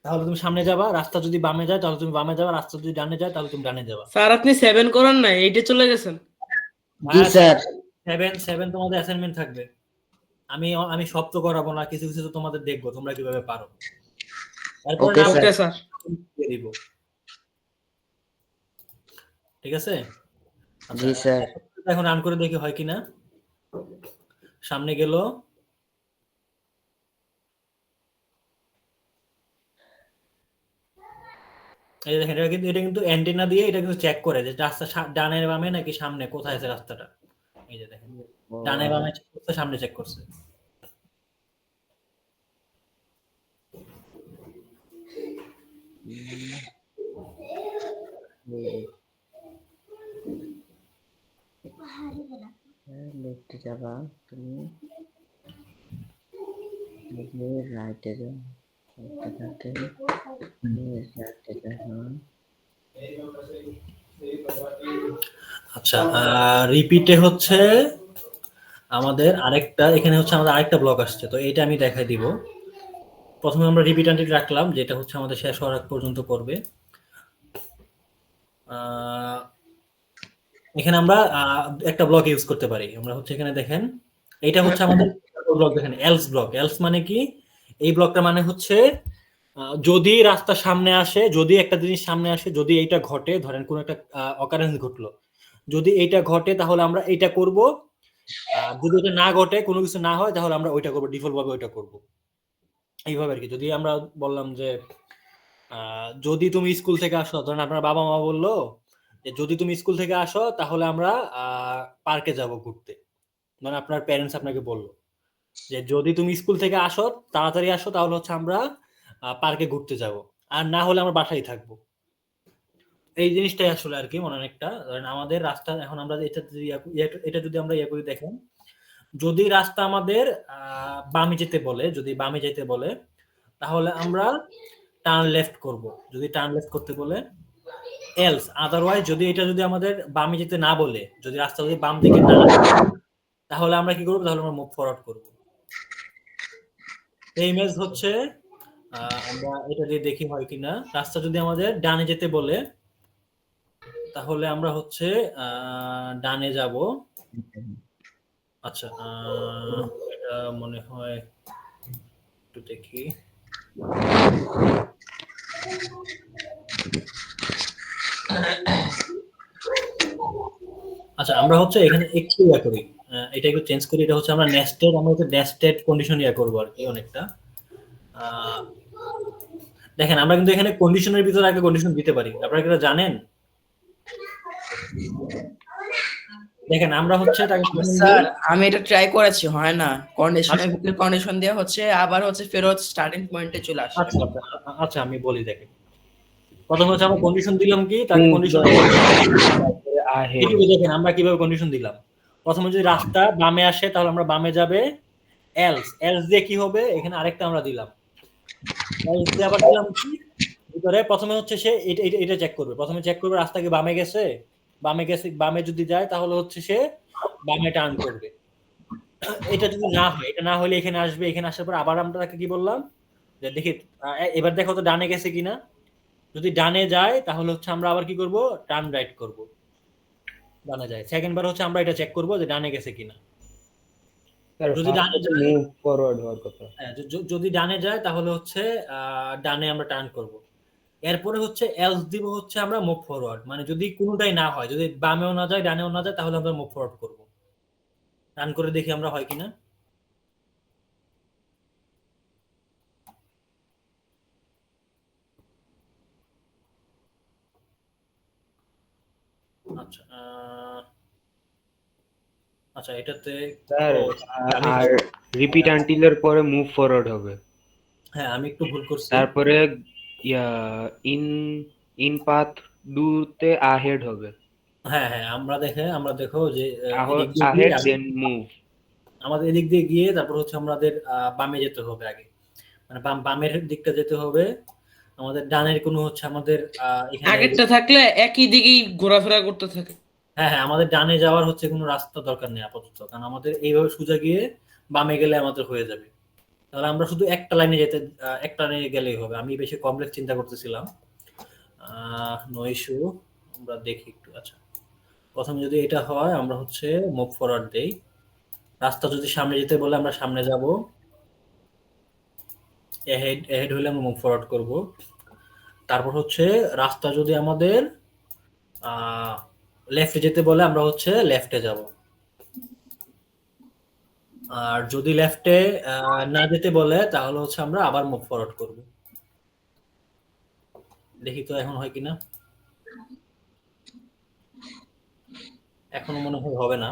তাহলে তুমি সামনে যাবা, রাস্তা যদি বামে যায় তাহলে তুমি বামে যাবা, রাস্তা যদি ডানে যায় তাহলে তুমি ডানে যাবা। স্যার আপনি 7 করেন না, 8-এ চলে গেছেন। জি স্যার। 7 তোমাদের অ্যাসাইনমেন্ট থাকবে। আমি সব তো করাবো না, কিছু কিছু তো তোমাদের দেখবো তোমরা কিভাবে পারো। তারপরে ওকে না ওকে স্যার। দিয়ে দিব। ঠিক আছে? আচ্ছা, জি স্যার। এখন রান করে দেখি হয় কিনা। সামনে গেল, এই দেখেন এটা কিন্তু অ্যান্টেনা দিয়ে এটা কিন্তু চেক করে যে রাস্তা ডানে বামে নাকি সামনে, কোথায় আছে রাস্তাটা। এই যে দেখেন, ডানে বামে চেক করছে, সামনে চেক করছে। লেফটে যাবা তুমি, রাইটে যাও, রাইটে যাও। আচ্ছা, রিপিটে হচ্ছে আমাদের আরেকটা, এখানে হচ্ছে আমাদের আরেকটা ব্লক আসছে, তো এটা আমি দেখাই দিব। প্রথমে আমরা রিপিট এন্টিটি রাখলাম, যেটা হচ্ছে আমাদের শেষ হওয়ার আগ পর্যন্ত করবে। এখানে আমরা একটা ব্লক ইউজ করতে পারি। আমরা হচ্ছে এখানে দেখেন, এটা হচ্ছে আমাদের ব্লক। দেখেন এলস ব্লক। এলস মানে কি? এই ব্লকটা মানে হচ্ছে যদি রাস্তা সামনে আসে, যদি একটা জিনিস সামনে আসে, যদি এইটা ঘটে, ধরেন কোন একটা অকারেন্স ঘটলো, যদি এইটা ঘটে তাহলে আমরা এইটা করব। আর যদি এটা না ঘটে, কোনো কিছু না হয়, তাহলে আমরা ওইটা করব, ডিফল্ট ভাবে ওইটা করব। এইভাবে আর কি। যদি আমরা বললাম যে যদি তুমি স্কুল থেকে আসো, ধরেন আপনার বাবা মা বললো যে যদি তুমি স্কুল থেকে আসো তাহলে আমরা পার্কে যাব ঘুরতে। মানে আপনার প্যারেন্টস আপনাকে বললো যে যদি তুমি স্কুল থেকে আসো, তাড়াতাড়ি আসো, তাহলে হচ্ছে আমরা পার্কে ঘুরতে যাব, আর না হলে আমরা বাসায় থাকবো। এই জিনিসটাই আসলে আর কি মনে অনেকটা ধরেন আমাদের রাস্তা এখন আমরা এটা যদি আমরা ইয়ে করে দেখেন, যদি রাস্তা আমাদের বামে যেতে বলে, যদি বামে যেতে বলে তাহলে আমরা টার্ন লেফট করব, যদি টার্ন লেফট করতে বলে। এলস আদারওয়াইজ যদি এটা যদি আমাদের বামে যেতে না বলে, যদি রাস্তা যদি বাম দিকে না তাহলে আমরা কি করব, তাহলে আমরা মুভ ফরওয়ার্ড করব। এই ইমেজ হচ্ছে আমরা এটা দিয়ে দেখি হয় কিনা। রাস্তা যদি আমাদের ডানে যেতে বলে তাহলে আমরা হচ্ছে ডানে যাব। আচ্ছা এটা মনে হয় একটু দেখি। আচ্ছা আমরা হচ্ছে এখানে একটু ইয়া করি, এটা একটু চেঞ্জ করি। এটা হচ্ছে আমরা নেস্টেড কন্ডিশন ইয়া করবো আর কি অনেকটা। দেখেন আমরা কিন্তু এখানে কন্ডিশনের ভিতরে আগে কন্ডিশন দিতে পারি, আপনারা কি এটা জানেন? দেখেন আমরা হচ্ছে স্যার আমি এটা ট্রাই করেছি, হয় না। কন্ডিশনের ভিতরে কন্ডিশন দেওয়া হচ্ছে, আবার হচ্ছে ফেরত স্টার্টিং পয়েন্টে চলে আসে। আচ্ছা আমি বলি দেখেন, প্রথম হচ্ছে আমরা কন্ডিশন দিলাম কি, তাকে কন্ডিশন দেখেন আমরা কিভাবে কন্ডিশন দিলাম। প্রথমে যদি রাস্তা বামে আসে তাহলে আমরা বামে যাবে, এলস দিয়ে কি হবে, এখানে আরেকটা আমরা দিলাম এলস দিয়ে আবার দিলাম কি ভিতরে। প্রথমে হচ্ছে সে এটা চেক করবে, প্রথমে চেক করবে রাস্তা কি বামে গেছে, বামে যদি যায় তাহলে হচ্ছে সে বামে টার্ন করবে। এটা যদি না হয়, এটা না হলে এখানে আসবে, এখানে আসার পর আবার আমরা তাকে কি বললাম যে দেখি এবার দেখো তো ডানে গেছে কিনা। যদি ডানে যায় তাহলে হচ্ছে আমরা আবার কি করব, টার্ন রাইট করব। ডানে যায়, সেকেন্ড বার হচ্ছে আমরা এটা চেক করব যে ডানে গেছে কিনা। যদি ডানে যায় মুভ ফরওয়ার্ড হওয়ার কথা, যদি ডানে যায় তাহলে হচ্ছে ডানে আমরা টার্ন করব। এরপরে হচ্ছে এলস দিব হচ্ছে আমরা মুভ ফরওয়ার্ড, মানে যদি কোনোটাই না হয়, যদি বামেও না যায় ডানেও না যায় তাহলে আমরা মুভ ফরওয়ার্ড করব। রান করে দেখি আমরা হয় কিনা। আচ্ছা আচ্ছা এটাতে স্যার আর রিপিট আনটিলের পরে মুভ ফরওয়ার্ড হবে। হ্যাঁ আমি একটু ভুল করছি। তারপরে ইন পাথ ডুতে আহেড হবে। হ্যাঁ হ্যাঁ আমরা দেখো যে আহেড দেন মুভ, আমাদের এদিক দিয়ে গিয়ে তারপর হচ্ছে আমাদের বামে যেতে হবে আগে, মানে বামের দিকটা যেতে হবে। আমাদের ডানের কোনো হচ্ছে আমাদের আগেরটা থাকলে একই দিকেই ঘোরাফেরা করতে থাকে। হ্যাঁ হ্যাঁ আমাদের ডানে যাওয়ার হচ্ছে কোনো রাস্তা দরকার নেই আপাতত, কারণ আমাদের এইভাবে সোজা গিয়ে বামে গেলে আমাদের হয়ে যাবে। তাহলে আমরা শুধু একটা লাইনে গেলেই হবে। আমি বেশি কমপ্লেক্স চিন্তা করতেছিলাম। নো ইস্যু, আমরা দেখি একটু। আচ্ছা প্রথমে যদি এটা হয় আমরা হচ্ছে মুভ ফরওয়ার্ড দেই। রাস্তা যদি সামনে যেতে বলে আমরা সামনে যাব, এহেড হলে আমরা মুভ ফরওয়ার্ড করব। তারপর হচ্ছে রাস্তা যদি আমাদের লেফটে যেতে বলে আমরা হচ্ছে লেফটে যাব। আর যদি লেফটে না যেতে বলে তাহলে হচ্ছে আমরা আবার মুভ ফরওয়ার্ড করব। দেখি তো এখন হয় কিনা। এখনো মনে হয় হবে না।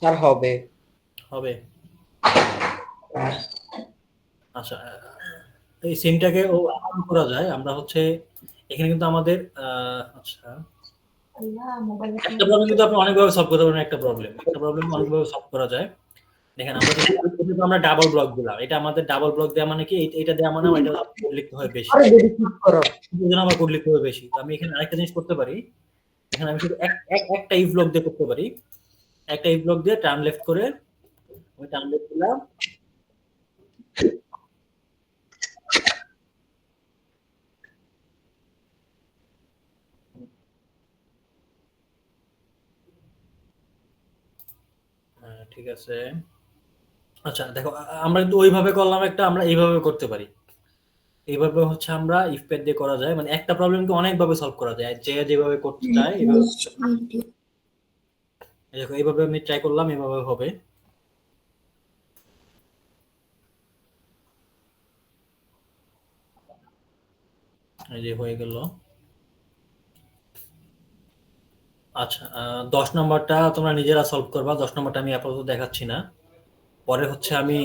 স্যার হবে হবে। আচ্ছা এই সিনটাকে অন করা যায়। আমরা হচ্ছে এখানে কিন্তু আমাদের আচ্ছা একটা প্রবলেম কিন্তু আপনি অনেকভাবে সলভ করতে পারেন। একটা প্রবলেম অনেকভাবে সলভ করা যায়। দেখেন আমরা আমরা ডাবল ব্লক দিলাম, এটা আমাদের ডাবল ব্লক দেওয়া মানে কি এটা দেওয়া মানে এটা কোড লিখতে হয় বেশি, এজন্য আমার কোড লিখতে হয় বেশি। তো আমি এখানে আরেকটা জিনিস করতে পারি, এখানে আমি শুধু একটা ইফ ব্লক দিয়ে করতে পারি। একটা ইফ ব্লক দিয়ে টার্ন লেফট করে আমি টার্ন লেফট দিলাম, ঠিক আছে। আচ্ছা দেখো আমরা কিন্তু ওইভাবে করলাম একটা, আমরা এইভাবে করতে পারি। এইভাবে হচ্ছে আমরা ইফ প্যাড দিয়ে করা যায়, মানে একটা প্রবলেমকে অনেকভাবে সলভ করা যায়, যে যেভাবে করতে চায় এইভাবে। দেখো এইভাবে আমি ট্রাই করলাম, এইভাবে হবে। এই যে হয়ে গেল। আচ্ছা 10 নম্বরটা তোমরা নিজেরা সলভ করবা। 10 নম্বরটা আমি আপাতত দেখাচ্ছি না, পরে হচ্ছে আমি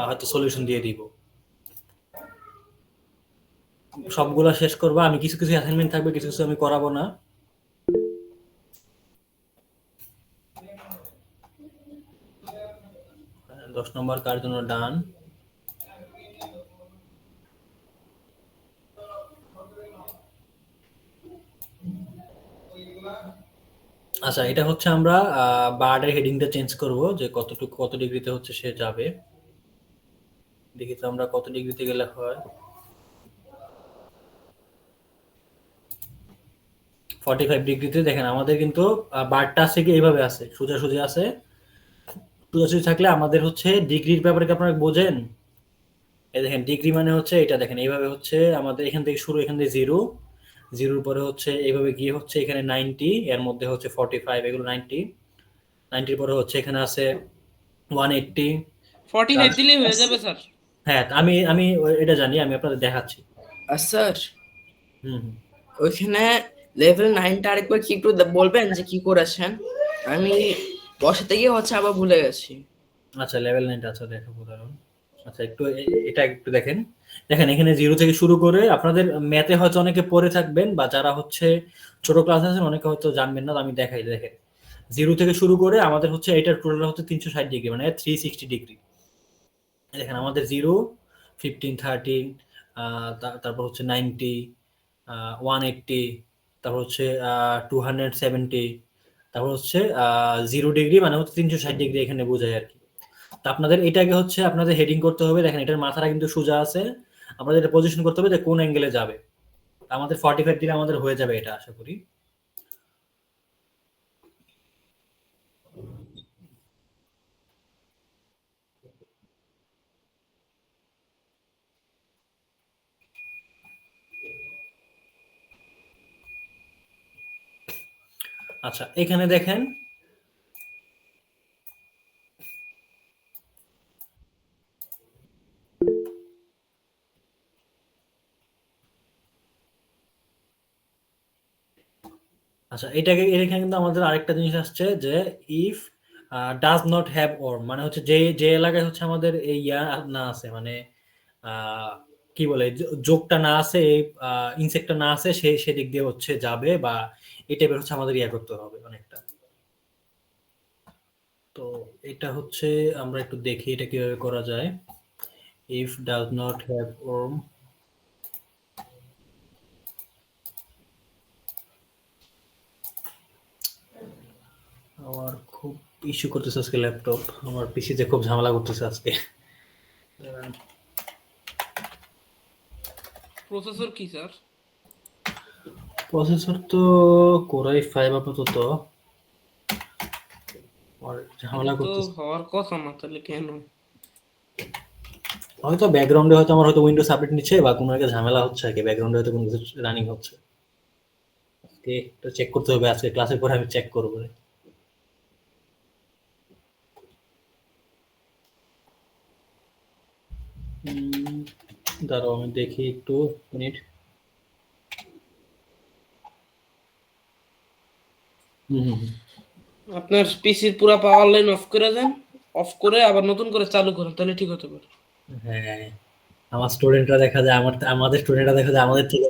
হয়তো সলিউশন দিয়ে দিব। সবগুলা শেষ করবা। আমি কিছু কিছু অ্যাসাইনমেন্ট থাকবে, কিছু কিছু আমি করাবো না। হ্যাঁ, 10 নম্বর কার জন্য ডান। আচ্ছা, এটা হচ্ছে আমরা বার্ডের হেডিংটা চেঞ্জ করব, যে কতটুকু কত ডিগ্রিতে হচ্ছে সে যাবে। দেখি তো আমরা কত ডিগ্রিতে গেলে হয়। 45 ডিগ্রিতে। দেখেন আমাদের কিন্তু বারটা আছে কি এইভাবে আছে, সোজাসুজি আছে। সোজাসুজি থাকলে আমাদের হচ্ছে ডিগ্রির ব্যাপারে কি আপনারা বোঝেন? এই দেখেন ডিগ্রি মানে হচ্ছে এটা, দেখেন এইভাবে হচ্ছে আমাদের এখান থেকে শুরু, এখান থেকে 0, 0-র পরে হচ্ছে এইভাবে গিয়ে হচ্ছে এখানে 90, এর মধ্যে হচ্ছে 45, এগুলো 90, 90-র পরে হচ্ছে এখানে আছে 180। 45 দিলেই হয়ে যাবে স্যার। হ্যাঁ, আমি আমি এটা জানি, আমি আপনাদের দেখাচ্ছি। আর স্যার হুম হুম। ওইখানে লেভেল 9টা আরেকবার কি একটু বলবেন যে কি করেছেন? আমি বসাতে গিয়ে হচ্ছে আবার ভুলে গেছি। আচ্ছা, লেভেল 9টা আচ্ছা দেখাবো দাঁড়ান। আচ্ছা, একটু এটা একটু দেখেন। দেখেন এখানে 0 থেকে শুরু করে, আপনাদের ম্যাথে হয়তো অনেকে পড়ে থাকবেন, বা যারা হচ্ছে ছোট ক্লাস আছেন অনেকে হয়তো জানবেন না, তো আমি দেখাই। দেখেন 0 থেকে শুরু করে আমাদের হচ্ছে এটার টোটাল হচ্ছে 360 ডিগ্রি, মানে 360 ডিগ্রি। দেখেন আমাদের 0, 15, 13, তারপর হচ্ছে 90, 180, তারপর হচ্ছে 270, তারপর হচ্ছে 0 ডিগ্রি, মানে হচ্ছে 360 ডিগ্রি এখানে বোঝায় আর কি। তো আপনাদের এটাকে হচ্ছে আপনাদের হেডিং করতে হবে। দেখেন এটার মাথাটা কিন্তু সোজা আছে, আমাদের এটা পজিশন করতে হবে যে কোন অ্যাঙ্গেলে যাবে। আমাদের 45 দিলে আমাদের হয়ে যাবে এটা, আশা করি। আচ্ছা, এখানে দেখেন আচ্ছা, এটাকে এখানে কিন্তু আমাদের আরেকটা জিনিস আসছে যে if does not have or, মানে হচ্ছে যে যে এলাকায় হচ্ছে আমাদের এই ইয়া না আছে, মানে কি বলে যোগটা না আছে, এই ইনসেক্টটা না আছে, সেদিক দিয়ে হচ্ছে যাবে, বা এই টাইপের হচ্ছে আমাদের ইয়া করতে হবে অনেকটা। তো এটা হচ্ছে আমরা একটু দেখি এটা কিভাবে করা যায়। If does not have or, আমার খুব ইস্যু করতেছে আজকে ল্যাপটপ, আমার পিসিতে খুব ঝামেলা করতেছে আজকে। প্রসেসর কি স্যার? প্রসেসর তো কোরাই 5 আপাতত, আর ঝামেলা তো করতেছে। হওয়ার কথা না, তাহলে কেন? হয়তো ব্যাকগ্রাউন্ডে হয়তো আমার হয়তো উইন্ডোজ আপডেট নিচ্ছে, বা কোনো একটা ঝামেলা হচ্ছে আর কি, ব্যাকগ্রাউন্ডে হয়তো কোনো কিছু রানিং হচ্ছে। আজকে একটু চেক করতে হবে, আজকে ক্লাসের পরে আমি চেক করবো। দাঁড়াও আমি দেখি একটু মিনিট। আপনার পিসির পুরো পাওয়ার লাইন অফ করে দেন, অফ করে আবার নতুন করে চালু করেন, তাহলে ঠিক হতে পারে। হ্যাঁ, আমার স্টুডেন্টরা দেখা যায় আমাদের স্টুডেন্টরা দেখা যায় আমাদের থেকে।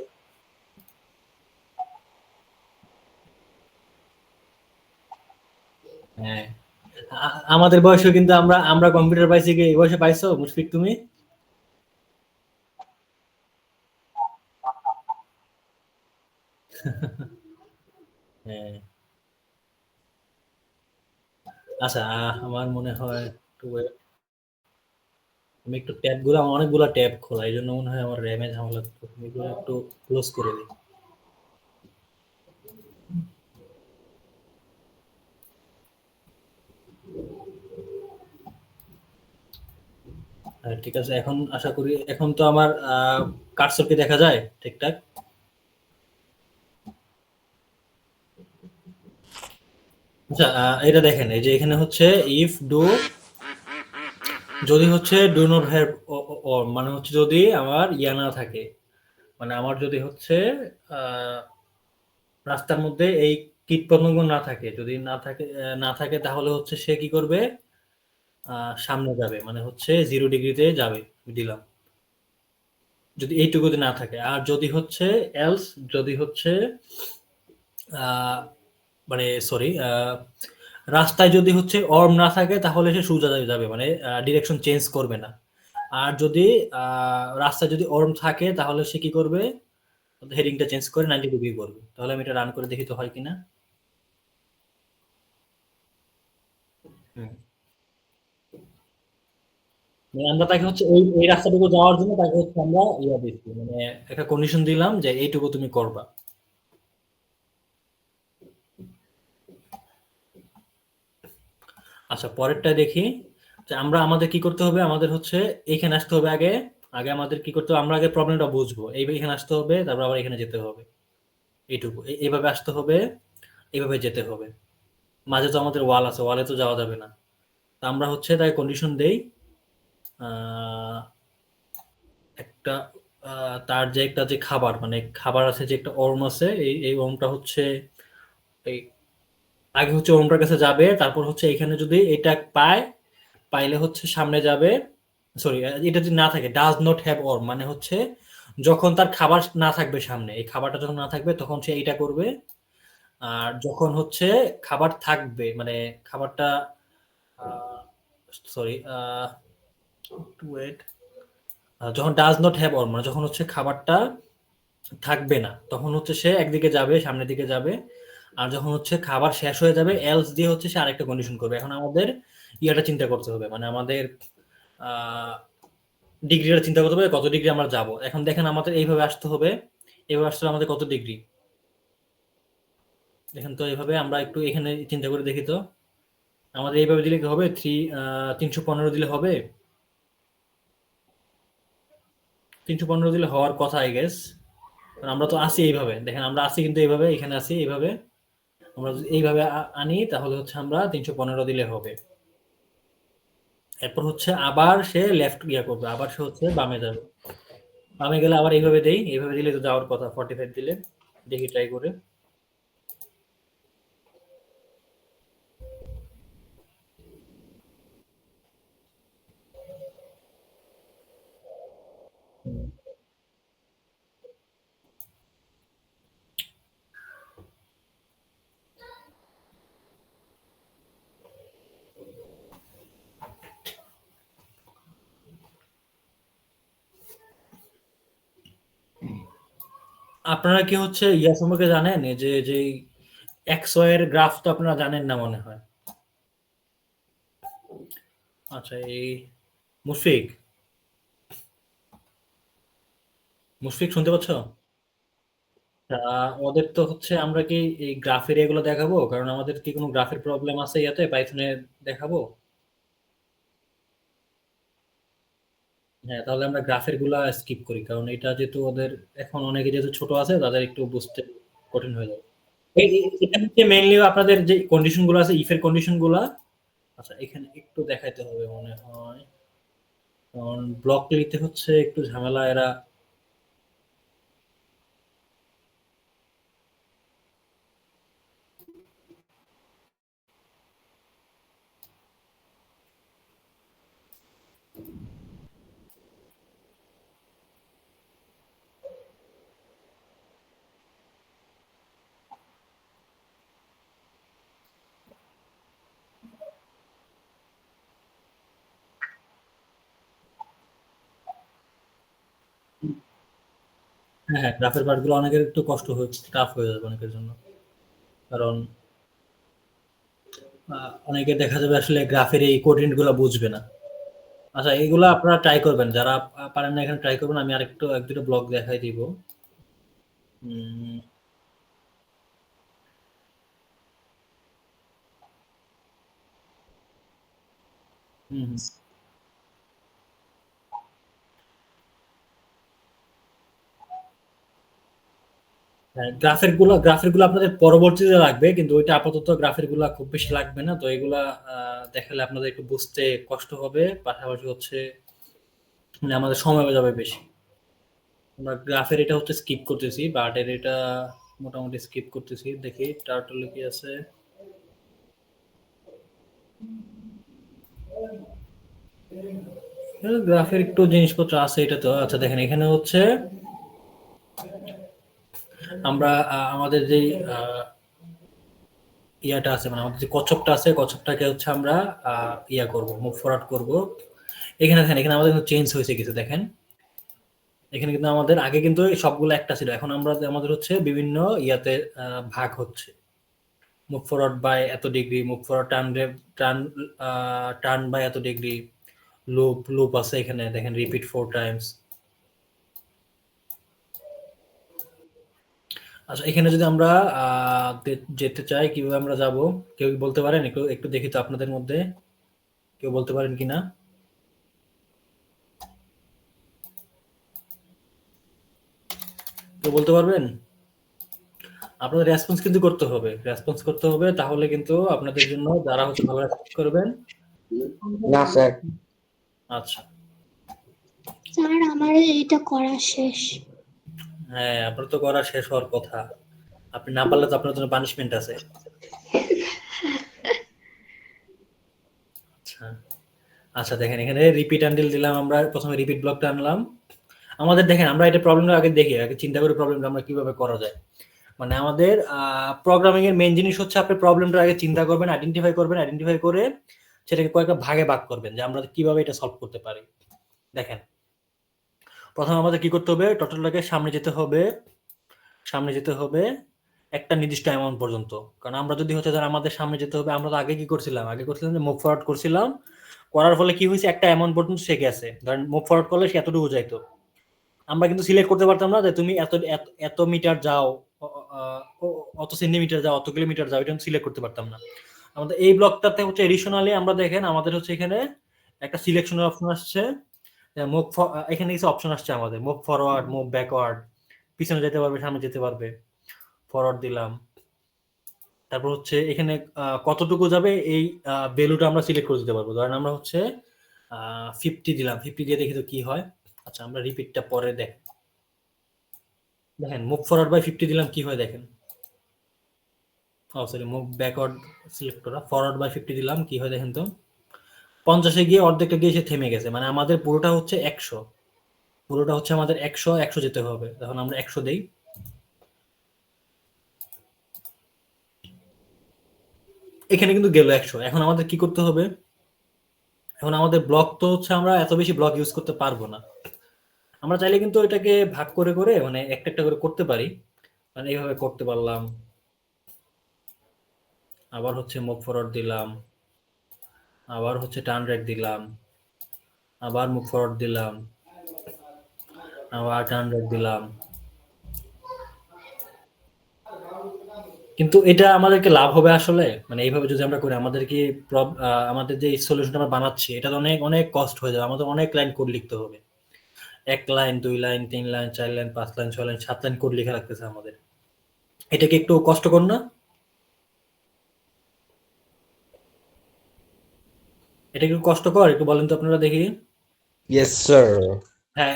হ্যাঁ, আমাদের বয়সেও কিন্তু আমরা আমরা কম্পিউটার পাইছি কি এই বয়সে পাইছো মুশফিক তুমি? হ্যাঁ। আচ্ছা, আমার মনে হয় একটু আমি একটু ট্যাবগুলো, আমার অনেকগুলো ট্যাব খোলা, এই জন্য মনে হয় আমার র্যামে ঝামেলা করতেছে। এগুলো একটু ক্লোজ করে দিই। হ্যাঁ, ঠিক আছে, এখন আশা করি এখন তো আমার কার্সর কি দেখা যায় ঠিকঠাক? আচ্ছা, এটা দেখেন, এই যে এখানে হচ্ছে ইফ ডু, যদি হচ্ছে ডু নট হ্যাভ অর, মানে হচ্ছে যদি আমার ইয়া না থাকে, মানে আমার যদি হচ্ছে রাস্তার মধ্যে এই কীটপতঙ্গ না থাকে, যদি না থাকে তাহলে হচ্ছে সে কি করবে, সামনে যাবে, মানে হচ্ছে 0 ডিগ্রিতে যাবে, দিলাম। যদি এইটুকুতে না থাকে, আর যদি হচ্ছে এলস, যদি হচ্ছে মানে সরি রাস্তায় যদি হচ্ছে অর্ম না থাকে তাহলে সে সোজা যাবে, মানে ডিরেকশন চেঞ্জ করবে না। আর যদি রাস্তায় যদি অর্ম থাকে তাহলে সে কি করবে, হেডিংটা চেঞ্জ করে 90 ডিগ্রি করবে। তাহলে আমি এটা রান করে দেখি তো হয় কিনা। মানে আমরা তাকে হচ্ছে এই রাস্তাটুকু যাওয়ার জন্য তাকে হচ্ছে আমরা দিচ্ছি, মানে একটা কন্ডিশন দিলাম যে এইটুকু তুমি করবা। আচ্ছা, পরেরটা দেখি যে আমরা আমাদের কি করতে হবে, আমাদের হচ্ছে এইখানে আসতে হবে আগে। আমাদের কি করতে হবে, আমরা আগে প্রবলেমটা বুঝবো, এখানে আসতে হবে, তারপর আবার এখানে যেতে হবে, এইটুকু এইভাবে আসতে হবে, এইভাবে যেতে হবে। মাঝে তো আমাদের ওয়াল আছে, ওয়ালে তো যাওয়া যাবে না। তা আমরা হচ্ছে তাই কন্ডিশন দেই একটা তার যে একটা যে খাবার, মানে খাবার আছে, যে একটা ওর্ম আছে, এই ওর্মটা হচ্ছে এই আগে হচ্ছে ওর্মটার কাছে যাবে, তারপর হচ্ছে এখানে যদি এটা পাইলে হচ্ছে সামনে যাবে। সরি, এটা যদি না থাকে, ডাজ নট হ্যাভ ওর্ম মানে হচ্ছে যখন তার খাবার না থাকবে সামনে, এই খাবারটা যখন না থাকবে তখন সে এইটা করবে। আর যখন হচ্ছে খাবার থাকবে, মানে খাবারটা সরি ওয়েট, যখন ডাজ নট হ্যাভ ওর্ম মানে যখন হচ্ছে খাবারটা থাকবে না, তখন হচ্ছে সে একদিকে যাবে, সামনের দিকে যাবে। আর যখন হচ্ছে খাবার শেষ হয়ে যাবে, এলস দিয়ে হচ্ছে সে আরেকটা কন্ডিশন করবে। এখন আমাদের ইয়াটা চিন্তা করতে হবে, মানে আমাদের ডিগ্রিটা চিন্তা করতে হবে, কত ডিগ্রি আমরা যাব। এখন দেখেন আমাদের এইভাবে আসতে হবে, এইভাবে আসতে হবে আমাদের কত ডিগ্রি দেখেন তো। এইভাবে আমরা একটু এখানে চিন্তা করে দেখি তো, আমাদের এইভাবে দিলে কি হবে, 315 দিলে হবে, 315 দিলে হওয়ার কথা আই গেস। আমরা তো আসি এইভাবে, দেখেন আমরা আসি কিন্তু এইভাবে, এখানে আসি এইভাবে। আমরা যদি এইভাবে আনি তাহলে হচ্ছে আমরা 315 দিলে হবে। এরপর হচ্ছে আবার সে লেফট গিয়া করবে, আবার সে হচ্ছে বামে যাবে, বামে গেলে আবার এইভাবে দেই, এইভাবে দিলে তো যাওয়ার কথা 45 দিলে। দেখি ট্রাই করে। আপনারা কি হচ্ছে ইয়া সম্পর্কে জানেন, এই যে এক্স ওয়াই এর গ্রাফ তো আপনারা জানেন না মনে হয়। আচ্ছা, এই মুশফিক মুশফিক শুনতে পাচ্ছ? ওদের তো হচ্ছে আমরা কি এই গ্রাফের এগুলো দেখাবো, কারণ আমাদের কি কোনো গ্রাফের প্রবলেম আছে ইয়াতে পাইথনে দেখাবো। হ্যাঁ, তাহলে আমরা গ্রাফের গুলা স্কিপ করি, কারণ এটা যেহেতু ওদের এখন অনেকে যেহেতু ছোট আছে, তাদের একটু বুঝতে কঠিন হয়ে যাবে। এটা হচ্ছে মেইনলি আপনাদের যে কন্ডিশন গুলো আছে, ইফের কন্ডিশন গুলা। আচ্ছা, এখানে একটু দেখাইতে হবে মনে হয়, কারণ ব্লক লিখতে হচ্ছে একটু ঝামেলা এরা। হ্যাঁ, হ্যাঁ, গ্রাফের পার্ট গুলো অনেকের একটু কষ্ট হয়ে, টাফ হয়ে যাবে অনেকের জন্য, কারণ অনেকে দেখা যাবে আসলে গ্রাফের এই কোঅর্ডিনেট গুলো বুঝবে না। আচ্ছা, এইগুলো আপনারা ট্রাই করবেন, যারা পারেন না এখানে ট্রাই করবেন। আমি আরেকটু এক দুটো ব্লগ দেখাই দিব। হুম, হুম, হুম। হ্যাঁ, গ্রাফের গুলো আপনাদের পরবর্তীতে লাগবে, কিন্তু ওইটা আপাতত গ্রাফের গুলা খুব বেশি লাগবে না। তো এগুলা দেখালে আপনাদের একটু বুঝতে কষ্ট হবে, পাশাপাশি হচ্ছে মানে আমাদের সময় হয়ে যাবে বেশি। আমরা গ্রাফের এটা হচ্ছে স্কিপ করতেছি, বাটের এটা মোটামুটি স্কিপ করতেছি। দেখি টার্টলে কি আছে। গ্রাফের একটু জিনিসপত্র আছে এটা তো। আচ্ছা দেখেন এখানে হচ্ছে আমরা আমাদের যে ইয়াটা আছে মানে আমাদের যে কচ্ছপটা আছে কচ্ছপটাকে হচ্ছে আমরা ইয়া করব, মুভ ফরওয়ার্ড করব। এখানে দেখেন এখানে আমাদের চেঞ্জ হয়েছে কিছু দেখেন। এখানে কিন্তু আমাদের আগে কিন্তু সবগুলো একটা ছিল, এখন আমরা আমাদের হচ্ছে বিভিন্ন ইয়াতে ভাগ হচ্ছে। মুভ ফরওয়ার্ড বাই এত degree, move forward turn by এত ডিগ্রি, লুপ আছে এখানে দেখেন, রিপিট 4 টাইমস। আচ্ছা এখানে যদি আমরা যেতে চাই কিভাবে আমরা যাব, কেউ বলতে পারেন? একটু একটু দেখি তো আপনাদের মধ্যে কেউ বলতে পারেন কিনা। কেউ বলতে পারবেন? আপনাদের রেসপন্স কিন্তু করতে হবে, রেসপন্স করতে হবে, তাহলে কিন্তু আপনাদের জন্য যারা হচ্ছে ভালো রেসপন্স করবেন। না স্যার। আচ্ছা স্যার আমার এটা করা শেষ। হ্যাঁ আপনার তো করা শেষ হওয়ার কথা, আপনি না পারলে তো আপনার জন্য পানিশমেন্ট আছে। আচ্ছা আচ্ছা দেখেন এখানে রিপিট আনটিল দিলাম, আমরা প্রথমে রিপিট ব্লকটা আনলাম। আমাদের দেখেন আমরা এটা প্রবলেমটা আগে দেখি, আগে চিন্তা করি প্রবলেমটা আমরা কিভাবে করা যায়। মানে আমাদের প্রোগ্রামিং এর মেইন জিনিস হচ্ছে আপনি প্রবলেমটা আগে চিন্তা করবেন, আইডেন্টিফাই করবেন, আইডেন্টিফাই করে সেটাকে কয়েকটা ভাগে ভাগ করবেন যে আমরা কিভাবে এটা সলভ করতে পারি। দেখেন প্রথমে আমাদের কি করতে হবে, টোটালটাকে সামনে যেতে হবে একটা নির্দিষ্ট অ্যামাউন্ট পর্যন্ত। কারণ আমরা যদি হচ্ছে ধর আমাদের সামনে যেতে হবে, আমরা তো আগে কি করছিলাম, আগে করছিলাম যে মুভ ফরওয়ার্ড করছিলাম, করার ফলে কি হয়েছে একটা অ্যামাউন্ট পর্যন্ত সে গেছে। ধরেন মুভ ফরওয়ার্ড করলে সে এতটুকু যাইতো, আমরা কিন্তু সিলেক্ট করতে পারতাম না যে তুমি এত মিটার যাও, অত সেন্টিমিটার যাও, অত কিলোমিটার যাও, এটা সিলেক্ট করতে পারতাম না। আমাদের এই ব্লকটাতে হচ্ছে এডিশনালি আমরা দেখেন আমাদের হচ্ছে এখানে একটা সিলেকশনের অপশন আসছে, মুভ এখানে কিছু অপশন আসছে আমাদের, মুভ ফরওয়ার্ড, মুভ ব্যাকওয়ার্ড, পিছনে যেতে পারবে, সামনে যেতে পারবে, ফরওয়ার্ড দিলাম। তারপর হচ্ছে এখানে কতটুকু যাবে এই ভ্যালুটা আমরা সিলেক্ট করে দিতে পারবো। ধরেন আমরা হচ্ছে 50 দিলাম, 50 দিয়ে দেখি তো কি হয়। আচ্ছা আমরা রিপিটটা পরে দেখেন মুভ ফরওয়ার্ড বাই 50 দিলাম কি হয় দেখেন। সরি মুভ ব্যাকওয়ার্ড সিলেক্ট করা, ফরওয়ার্ড বাই 50 দিলাম কি হয় দেখেন তো। 50-এ গিয়ে অর্ধেকটা গিয়ে সে থেমে গেছে, মানে আমাদের পুরোটা হচ্ছে 100, পুরোটা হচ্ছে আমাদের 100 যেতে হবে। তখন আমরা 100 দেই, এখানে কিন্তু গেল 100। এখন আমাদের কি করতে হবে, এখন আমাদের ব্লক তো হচ্ছে আমরা এত বেশি ব্লক ইউজ করতে পারবো না। আমরা চাইলে কিন্তু এটাকে ভাগ করে করে মানে একটা একটা করে করতে পারি, মানে এইভাবে করতে পারলাম। আবার হচ্ছে মুভ ফরওয়ার্ড দিলাম, আবার হচ্ছে টার্ন রাইট দিলাম, আবার মুভ ফরওয়ার্ড দিলাম, আবার টার্ন রাইট দিলাম। কিন্তু এটা আমাদেরকে লাভ হবে আসলে, মানে এইভাবে যদি আমরা করি আমাদের কি আমাদের যে সলিউশনটা আমরা বানাচ্ছি এটা তো অনেক অনেক কষ্ট হয়ে যাবে, আমাদের অনেক লাইন কোড লিখতে হবে, 1 line 2 line 3 line 4 line 5 line 6 line 7 line code লিখে রাখতেছে আমাদের। এটা কি একটু কষ্টকর না? এটা একটু কষ্টকর, একটু বলেন তো আপনারা দেখি। Yes sir. হ্যাঁ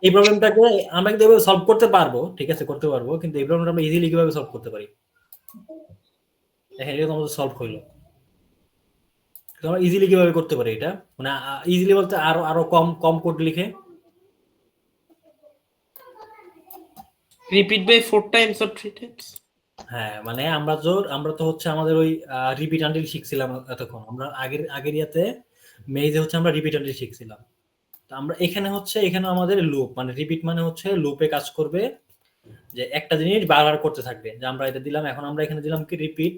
এই প্রবলেমটাকে আমরা কিন্তু এভাবে সলভ করতে পারবো, ঠিক আছে করতে পারবো, কিন্তু এই প্রবলেমটা আমরা ইজিলি কিভাবে সলভ করতে পারি দেখেন, এটা তো আমাদের সলভ হইলো। আমরা ইজিলি কিভাবে করতে পারি এটা, মানে ইজিলি বলতে আরো আরো কম কম কোড লিখে। Repeat by 4 times or 3 times. হ্যাঁ মানে আমরা তো হচ্ছে আমাদের ওই রিপিট আনটিল শিখছিলাম এতক্ষণ, আমরা আগের ইয়াতে মেইজে হচ্ছে আমরা রিপিট আনটিল শিখছিলাম। তো আমরা এখানে আমাদের লুপ, মানে রিপিট মানে হচ্ছে লুপে কাজ করবে, যে একটা জিনিস বারবার করতে থাকবে। যে আমরা এটা দিলাম, এখন আমরা এখানে দিলাম কি রিপিট।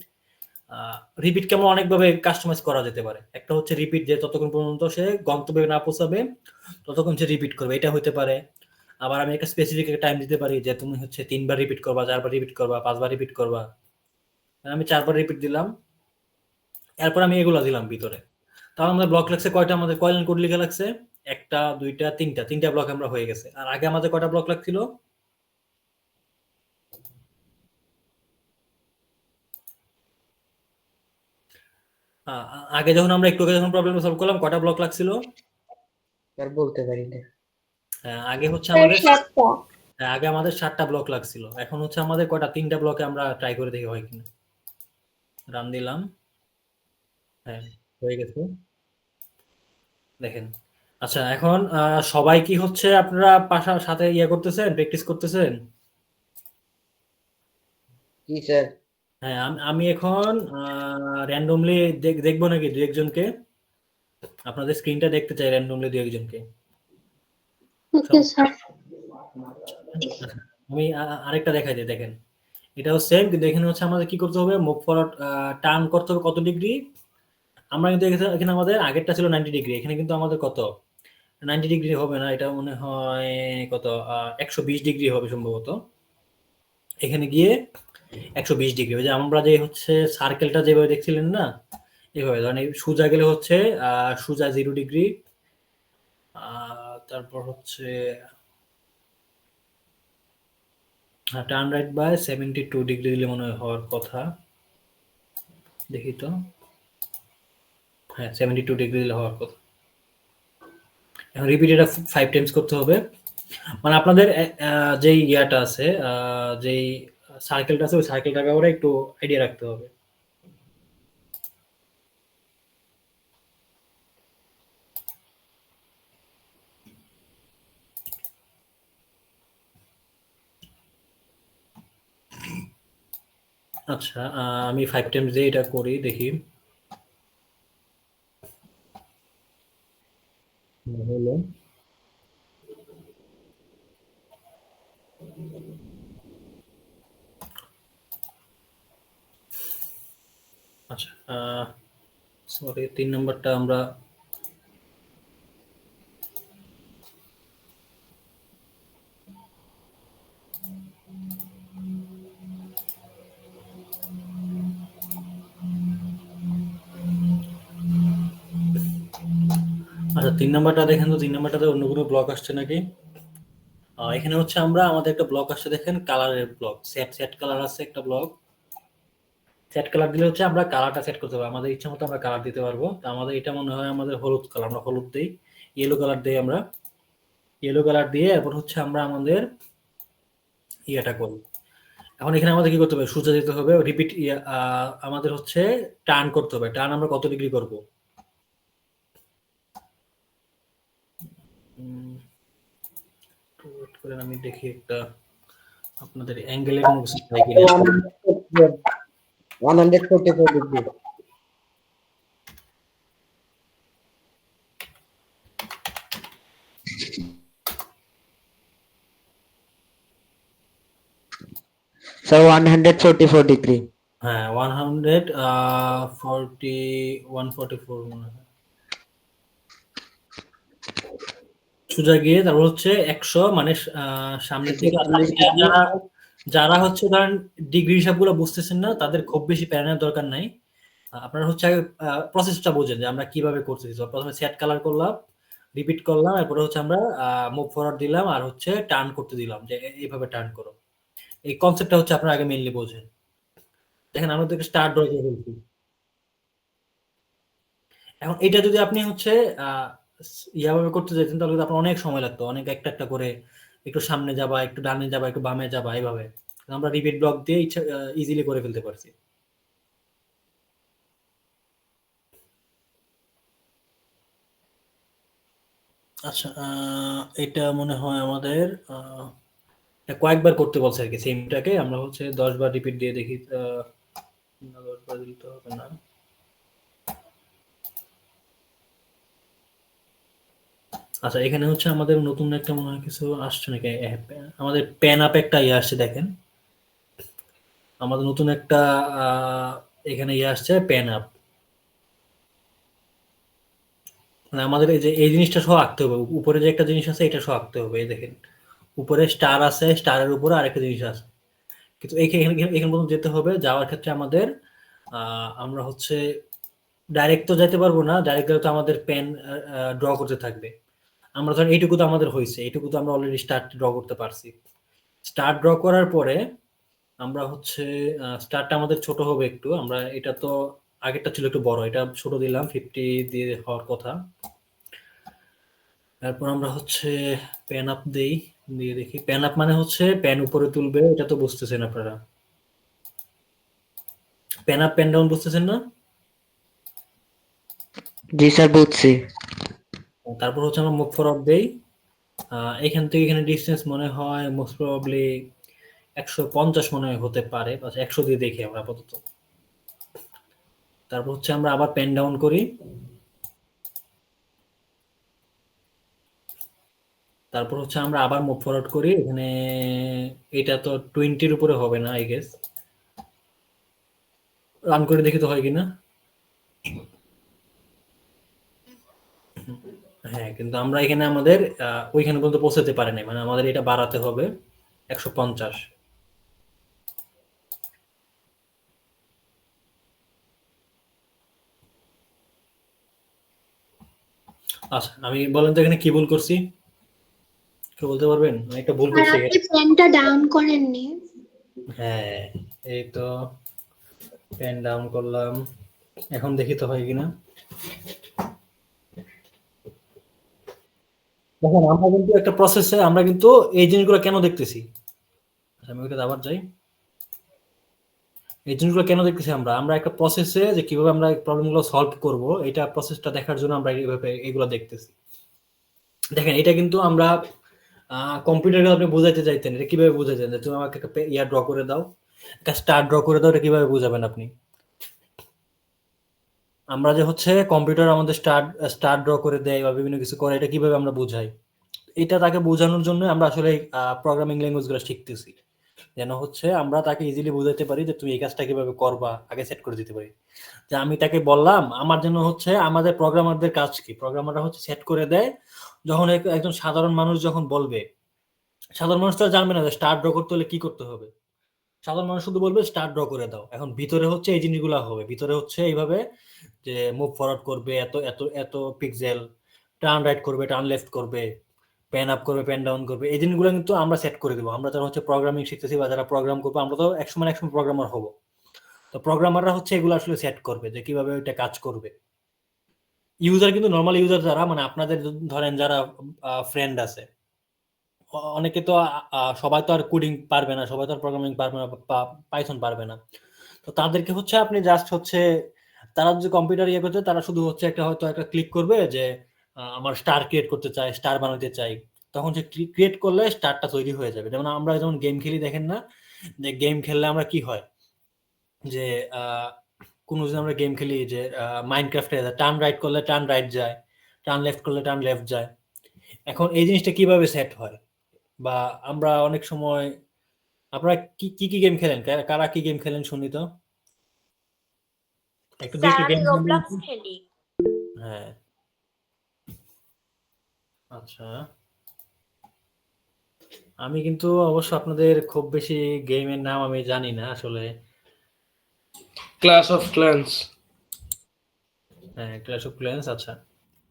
রিপিট কেমন অনেকভাবে কাস্টমাইজ করা যেতে পারে। একটা হচ্ছে রিপিট যে ততক্ষণ পর্যন্ত সে গন্তব্যে না পৌঁছাবে ততক্ষণ সে রিপিট করবে, এটা হতে পারে। আবার আমি একটা স্পেসিফিক টাইম দিতে পারি যে তুমি হচ্ছে 3 বার রিপিট করবা, 4 বার রিপিট করবা, 5 বার রিপিট করবা। আমি 4 বার রিপিট দিলাম, এরপর আমি এগুলা দিলাম ভিতরে। তাহলে আমাদের ব্লক লাগছে কয়টা, আমাদের কয় লাইন কোড লিখা লাগছে, 1টা 2টা 3টা ব্লক আমরা হয়ে গেছে। আর আগে আমাদের কয়টা ব্লক লাগছিল, আগে যখন আমরা একটু আগে যখন প্রবলেম সলভ করলাম কয়টা ব্লক লাগছিল? স্যার বলতে পারি না। আগে হচ্ছে স্যার আমাদের 7টা। আগে আমাদের 7টা ব্লক লাগছিল, এখন হচ্ছে আমাদের কয়টা, 3টা ব্লকে আমরা ট্রাই করে দেখি হয় কিনা। রান দিলাম, হ্যাঁ হয়ে গেছে। দেখেন আচ্ছা, এখন সবাই কি হচ্ছে আপনারা সাথে করতেছেন, প্র্যাকটিস করতেছেন? জি স্যার। হ্যাঁ, আমি এখন র্যান্ডমলি দেখবো নাকি দু একজনকে, আপনাদের স্ক্রিনটা দেখতে চাই র্যান্ডমলি দু একজনকে। ওকে স্যার। আচ্ছা, আমি আরেকটা দেখাই দিই, দেখেন এটাও সেম, কিন্তু এখানে হচ্ছে আমাদের কি করতে হবে, মুভ ফরওয়ার্ড টার্ন করতে হবে কত ডিগ্রি। আমরা কিন্তু এখানে আমাদের আগেরটা ছিল 90 ডিগ্রি, এখানে কিন্তু আমাদের কত 90 ডিগ্রি হবে না, এটা মনে হয় কত 120 ডিগ্রি হবে সম্ভবত। এখানে গিয়ে 120 ডিগ্রি, ওই যে আমরা যে হচ্ছে সার্কেলটা যেভাবে দেখছিলেন না, এভাবে ধরেন সোজা গেলে হচ্ছে সোজা 0 ডিগ্রি, তারপর হচ্ছে টার্ন রাইট বাই 72 ডিগ্রি দিলে মনে হয় হওয়ার কথা, দেখি তো, হ্যাঁ 72 ডিগ্রি দিলে হওয়ার কথা। এখন রিপিট এটা 5 টাইমস করতে হবে, মানে আপনাদের যেই ইয়াটা আছে, যেই সার্কেলটা আছে ওই সার্কেলটার ব্যাপারে একটু আইডিয়া রাখতে হবে। আচ্ছা, আমি 5 টাইমস দিয়ে এটা করি, দেখি হলো। আচ্ছা, সরি 3 নম্বরটা আমরা আচ্ছা 3 নাম্বারটা দেখেন তো, 3 নাম্বারটাতে অন্য কোনো ব্লক আসছে নাকি? এখানে হচ্ছে আমরা আমাদের একটা ব্লক আসছে, দেখেন কালারের ব্লক, সেট কালার আছে একটা ব্লক। সেট কালার দিলে হচ্ছে আমরা কালারটা সেট করতে পারবো, আমাদের ইচ্ছা মতো আমরা কালার দিতে পারবো। তো আমাদের এটা মনে হয় আমাদের হলুদ কালার, আমরা হলুদ দেই, ইয়েলো কালার দেই, আমরা ইয়েলো কালার দিয়ে এরপর হচ্ছে আমরা আমাদের ইয়েটা করি। এখন এখানে আমাদের কি করতে হবে, সোজা যেতে হবে, রিপিট আমাদের হচ্ছে টার্ন করতে হবে। টার্ন আমরা কত ডিগ্রি করব? ওয়েট করেন, আমি দেখি একটা আপনাদের অ্যাঙ্গেলের কোনো কিছু পাই কিনা। 144 ডিগ্রি। Sir 144 degree. হ্যাঁ 144 মনে হয়। সোজা গিয়ে তারপর হচ্ছে 100, মানে সামনের দিকে। যারা যারা হচ্ছে ধরেন ডিগ্রি হিসাবগুলো বুঝতেছেন না, তাদের খুব বেশি প্যারা নেওয়ার দরকার নাই। আপনারা হচ্ছে প্রসেসটা বোঝেন যে আমরা কিভাবে করতেছি। প্রথমে সেট কালার করলাম, রিপিট করলাম, এরপরে হচ্ছে আমরা মুভ ফরওয়ার্ড দিলাম আর হচ্ছে টার্ন করতে দিলাম, যে এইভাবে টার্ন করো। এই কনসেপ্টটা হচ্ছে আপনারা আগে মেইনলি বোঝেন। দেখেন আমরা তো স্টার্ট ড্র করে ফেলছি। এখন এটা যদি আপনি হচ্ছে ইয়াভাবে করতে যেতেন, তাহলে কিন্তু আপনার অনেক সময় লাগতো, অনেক একটা একটা করে একটু সামনে যাবা, একটু ডানে যাবা, একটু বামে যাবা, এইভাবে। আমরা রিপিট ব্লক দিয়ে ইজিলি করে ফেলতে পারছি। আচ্ছা, এটা মনে হয় আমাদের কয়েকবার করতে বলছে আর কি, সেমটাকে আমরা হচ্ছে 10 বার রিপিট দিয়ে দেখি। 10 বার দিতে হবে না। আচ্ছা, এখানে হচ্ছে আমাদের নতুন একটা মনে হয় কিছু আসছে নাকি, আমাদের প্যান আপ একটা ইয়ে আসছে, দেখেন আমাদের নতুন একটা এখানে ইয়ে আসছে, প্যান আপ। মানে আমাদের এই যে এই জিনিসটা সহ আঁকতে হবে, উপরে যে একটা জিনিস আছে এটা সহ আঁকতে হবে। এই দেখেন উপরে স্টার আছে, স্টারের উপরে আরেকটা জিনিস আছে, কিন্তু এখানে এখানে পর্যন্ত যেতে হবে। যাওয়ার ক্ষেত্রে আমাদের আমরা হচ্ছে ডাইরেক্ট তো যেতে পারবো না, ডাইরেক্ট গেলে তো আমাদের পেন ড্র করতে থাকবে। আমরা ধরেন এইটুকু তো আমাদের হয়েছে, এইটুকু তো আমরা অলরেডি স্টার্ট ড্র করতে পারছি। স্টার্ট ড্র করার পরে আমরা হচ্ছে স্টারটা আমাদের ছোট হবে একটু, আমরা এটা তো আগেরটা ছিল একটু বড়, এটা ছোট দিলাম, 50 দিয়ে হওয়ার কথা। তারপর আমরা হচ্ছে প্যান আপ দেই, দিয়ে দেখি প্যান আপ মানে হচ্ছে প্যান উপরে তুলবে, এটা তো বুঝতেছেন আপনারা। প্যান আপ প্যান ডাউন বুঝতেছেন না? জি স্যার বুঝছি। তারপর হচ্ছে আমরা মুভ ফরওয়ার্ড দেই। এখান থেকে এখানে ডিস্টেন্স মনে হয় মোস্ট প্রবাবলি 150 মনে হয় হতে পারে, 100 দিয়ে দেখি আমরা আপাতত। তারপর হচ্ছে আমরা আবার পেন ডাউন করি। তারপর হচ্ছে আমরা আবার মুভ ফরওয়ার্ড করি। এখানে এটা তো 20-র উপরে হবে না আই গেস। রান করে দেখি তো হয় কিনা। হ্যাঁ, কিন্তু আমরা এখানে আমাদের ওইখানে পর্যন্ত পৌঁছাতে পারি নাই, মানে আমাদের এটা বাড়াতে হবে 150। আচ্ছা, আমি বলেন তো এখানে কি ভুল করছি, কেউ বলতে পারবেন? আমি একটা ভুল আর করছি আপনি এখানে। পেনটা ডাউন করেননি। হ্যাঁ, এই তো পেন ডাউন করলাম, এখন দেখি তো হয় কিনা। দেখেন আমরা কিন্তু একটা প্রসেসে আমরা কিন্তু এই জিনিসগুলো কেন দেখতেছি। আচ্ছা, আমি ওইটা আবার যাই। এই জিনিসগুলো কেন দেখতেছি আমরা আমরা একটা প্রসেসে যে কিভাবে আমরা প্রবলেমগুলো সলভ করব, এটা প্রসেসটা দেখার জন্য আমরা এইভাবে এগুলো দেখতেছি। দেখেন এটা কিন্তু আমরা কম্পিউটারকে আপনি বোঝাইতে চাইতেন, এটা কিভাবে বোঝাইতেন যে তুমি আমাকে একটা ইয়া ড্র করে দাও, একটা স্টার ড্র করে দাও, এটা কিভাবে বোঝাবেন আপনি? আমরা যে হচ্ছে কম্পিউটার আমাদের স্টার ড্র করে দেয় বা বিভিন্ন কিছু করে, এটা কিভাবে আমরা বুঝাই? এটা তাকে বোঝানোর জন্য আমরা আসলে প্রোগ্রামিং ল্যাঙ্গুয়েজগুলো শিখতেছি, যেন হচ্ছে আমরা তাকে ইজিলি বুঝাতে পারি যে তুমি এই কাজটা কিভাবে করবা, আগে সেট করে দিতে পারি। যে আমি তাকে বললাম আমার জন্য হচ্ছে আমাদের প্রোগ্রামারদের কাজ কি, প্রোগ্রামাররা হচ্ছে সেট করে দেয়। যখন একজন সাধারণ মানুষ যখন বলবে, সাধারণ মানুষ তো আর জানবে না যে স্টার ড্র করতে হলে কি করতে হবে। সাধারণ মানুষ শুধু বলবে স্টার ড্র করে দাও। এখন ভিতরে হচ্ছে এই জিনিসগুলো হবে, ভিতরে হচ্ছে এইভাবে যে মুভ ফরওয়ার্ড করবে, এত এত এত পিক্সেল, টার্ন রাইট করবে, টার্ন লেফট করবে, পেন আপ করবে, পেন ডাউন করবে, এই জিনিসগুলো কিন্তু আমরা সেট করে দেবো। আমরা যারা হচ্ছে প্রোগ্রামিং শিখতেছি বা যারা প্রোগ্রাম করবো, আমরা তো একসময় প্রোগ্রামার হবো। তো প্রোগ্রামাররা হচ্ছে এগুলো আসলে সেট করবে যে কিভাবে ওইটা কাজ করবে। ইউজার কিন্তু নর্মাল ইউজার যারা, মানে আপনাদের ধরেন যারা ফ্রেন্ড আছে, অনেকে তো সবাই তো আর কোডিং পারবে না, সবাই তো আর প্রোগ্রামিং পারবে না, পাইথন পারবে না। তো তাদেরকে হচ্ছে আপনি জাস্ট হচ্ছে তারা যে কম্পিউটার ইয়ে করতে, তারা শুধু হচ্ছে একটা হয়তো একটা ক্লিক করবে যে আমার স্টার ক্রিয়েট করতে চাই, স্টার বানাতে চাই, তখন সে ক্রিয়েট করলে স্টারটা তৈরি হয়ে যাবে। যেমন আমরা যেমন গেম খেলি, দেখেন না যে গেম খেললে আমরা কি হয় যে কোনো যদি আমরা গেম খেলি যে মাইনক্রাফটে টার্ন রাইট করলে টার্ন রাইট যায়, টার্ন লেফট করলে টার্ন লেফট যায়। এখন এই জিনিসটা কিভাবে সেট হয়? বা আমরা অনেক সময়, আপনারা কি কি গেম খেলেন, কারা কি গেম খেলেন শুনি তো একটু স্যার দেখি আমি গেম। রোবলক্স খেলি। হ্যাঁ, আচ্ছা, আমি কিন্তু অবশ্য আপনাদের খুব বেশি গেমের নাম আমি জানি না আসলে। Class of clans. হ্যাঁ, ক্ল্যাশ অফ ক্ল্যান্স, আচ্ছা,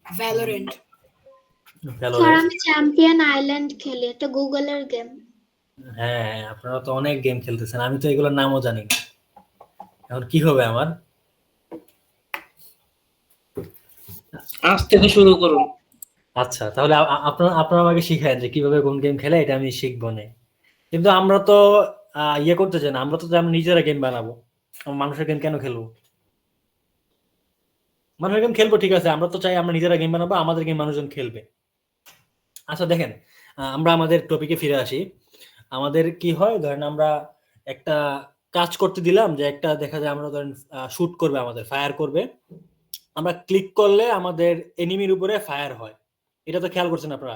ভ্যালোরেন্ট। Sir Valorant. আমি চ্যাম্পিয়ন আইল্যান্ড খেলি, এটা গুগলের গেম। হ্যাঁ, আপনারা তো অনেক গেম খেলতেছেন, আমি তো এগুলোর নামও জানি না। এখন কি হবে আমার? আজ থেকে শুরু করুন। আচ্ছা, তাহলে আপনারা আপনারা আমাকে শিখায়েন যে কিভাবে কোন গেম খেলে, এটা আমি শিখবো না। কিন্তু আমরা তো ইয়ে করতে চাই না, আমরা তো আমরা নিজেরা গেম বানাবো, মানুষের গেম কেন খেলবো? মানুষের গেম খেলবো ঠিক আছে, আমরা তো চাই আমরা নিজেরা গেম বানাবো, আমাদের গেম মানুষজন খেলবে। আচ্ছা দেখেন, আমরা আমাদের টপিকে ফিরে আসি। আমাদের কি হয়, ধরেন আমরা একটা কাজ করতে দিলাম যে একটা দেখা যায় আমরা ধরেন শুট করবে, আমাদের ফায়ার করবে, আমরা ক্লিক করলে আমাদের এনিমির উপরে ফায়ার হয়। এটা তো খেয়াল করছেন আপনারা,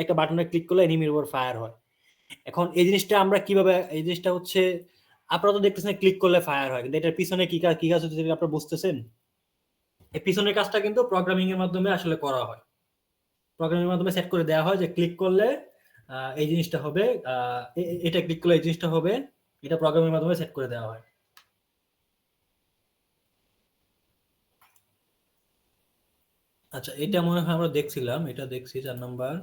একটা বাটনে ক্লিক করলে এনিমির উপর ফায়ার হয়। এখন এই জিনিসটা আমরা কিভাবে, এই জিনিসটা হচ্ছে আপনারা তো দেখতেছেন ক্লিক করলে ফায়ার হয়, কিন্তু এটার পিছনে কি কাজ হচ্ছে আপনারা বুঝতেছেন? এই পিছনের কাজটা কিন্তু প্রোগ্রামিং এর মাধ্যমে আসলে করা হয়। প্রোগ্রামিং এর মাধ্যমে সেট করে দেওয়া হয় যে ক্লিক করলে এই জিনিসটা হবে, এটা ক্লিক করলে এই জিনিসটা হবে, এটা প্রোগ্রামিং এর মাধ্যমে সেট করে দেওয়া হয়। আচ্ছা, এটা মনে হয় আমরা দেখছিলাম, এটা দেখছি 4 নাম্বার।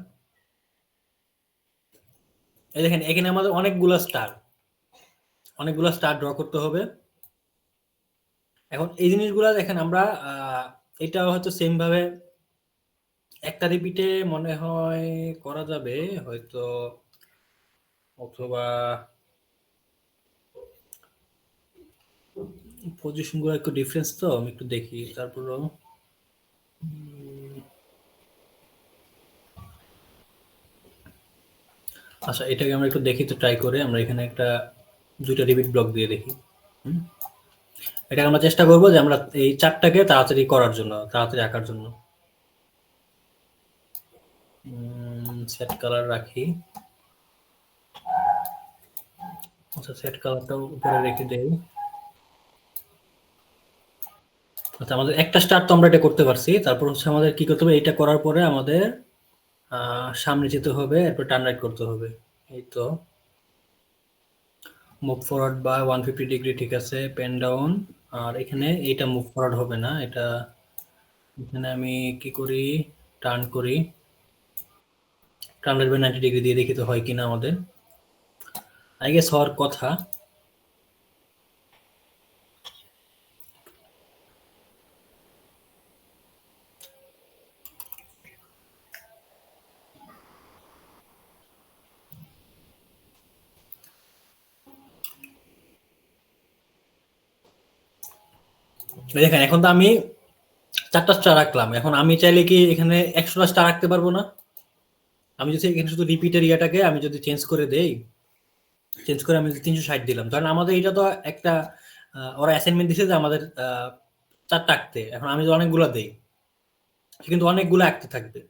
এই দেখেন এখানে আমাদের অনেকগুলা স্টার ড্র করতে হবে। এখন এই জিনিসগুলা দেখেন আমরা এটা হয়তো সেম ভাবে একটা রিপিটে মনে হয় করা যাবে হয়তো, অথবা পজিশন গুলো একটু ডিফারেন্স, তো আমি একটু দেখি তারপরও। আচ্ছা, এটাকে আমরা একটু দেখি তো, ট্রাই করে আমরা এখানে একটা 2টা রিপিট ব্লক দিয়ে দেখি। এটা আমরা চেষ্টা করব যে আমরা এই 4টাকে তাড়াতাড়ি করার জন্য, তাড়াতাড়ি আঁকার জন্য। সেট কালার রাখি। আচ্ছা, সেট কালারটা উপরে রেখে দেই। আচ্ছা, আমাদের একটা স্টার্ট তো আমরা এটা করতে পারছি। তারপর হচ্ছে আমাদের কি করতে হবে, এটা করার পরে আমাদের সামনে যেতে হবে, এরপর টার্ন রাইট করতে হবে। এই তো মুভ ফরওয়ার্ড বা 150 ডিগ্রি, ঠিক আছে, পেন ডাউন। আর এখানে এইটা মুভ ফরওয়ার্ড হবে না, এটা এখানে আমি কি করি, টার্ন করি, টার্ন রাইট বাই 90 ডিগ্রি দিয়ে দেখি তো হয় কিনা আমাদের। আই গেস হওয়ার কথা। দেখেন, এখন তো আমি 4টা স্টার রাখলাম। এখন আমি চাইলে কি এখানে 100টা স্টার রাখতে পারবো না? আমি যদি এখানে শুধু রিপিটের ইয়াটাকে আমি যদি চেঞ্জ করে দেই, চেঞ্জ করে আমি যদি 360 দিলাম, ধরেন আমাদের এটা তো একটা ওরা অ্যাসাইনমেন্ট দিছে যে আমাদের 4টা আঁকতে। এখন আমি যদি অনেকগুলো দেই, সে কিন্তু অনেকগুলো আঁকতে থাকবে।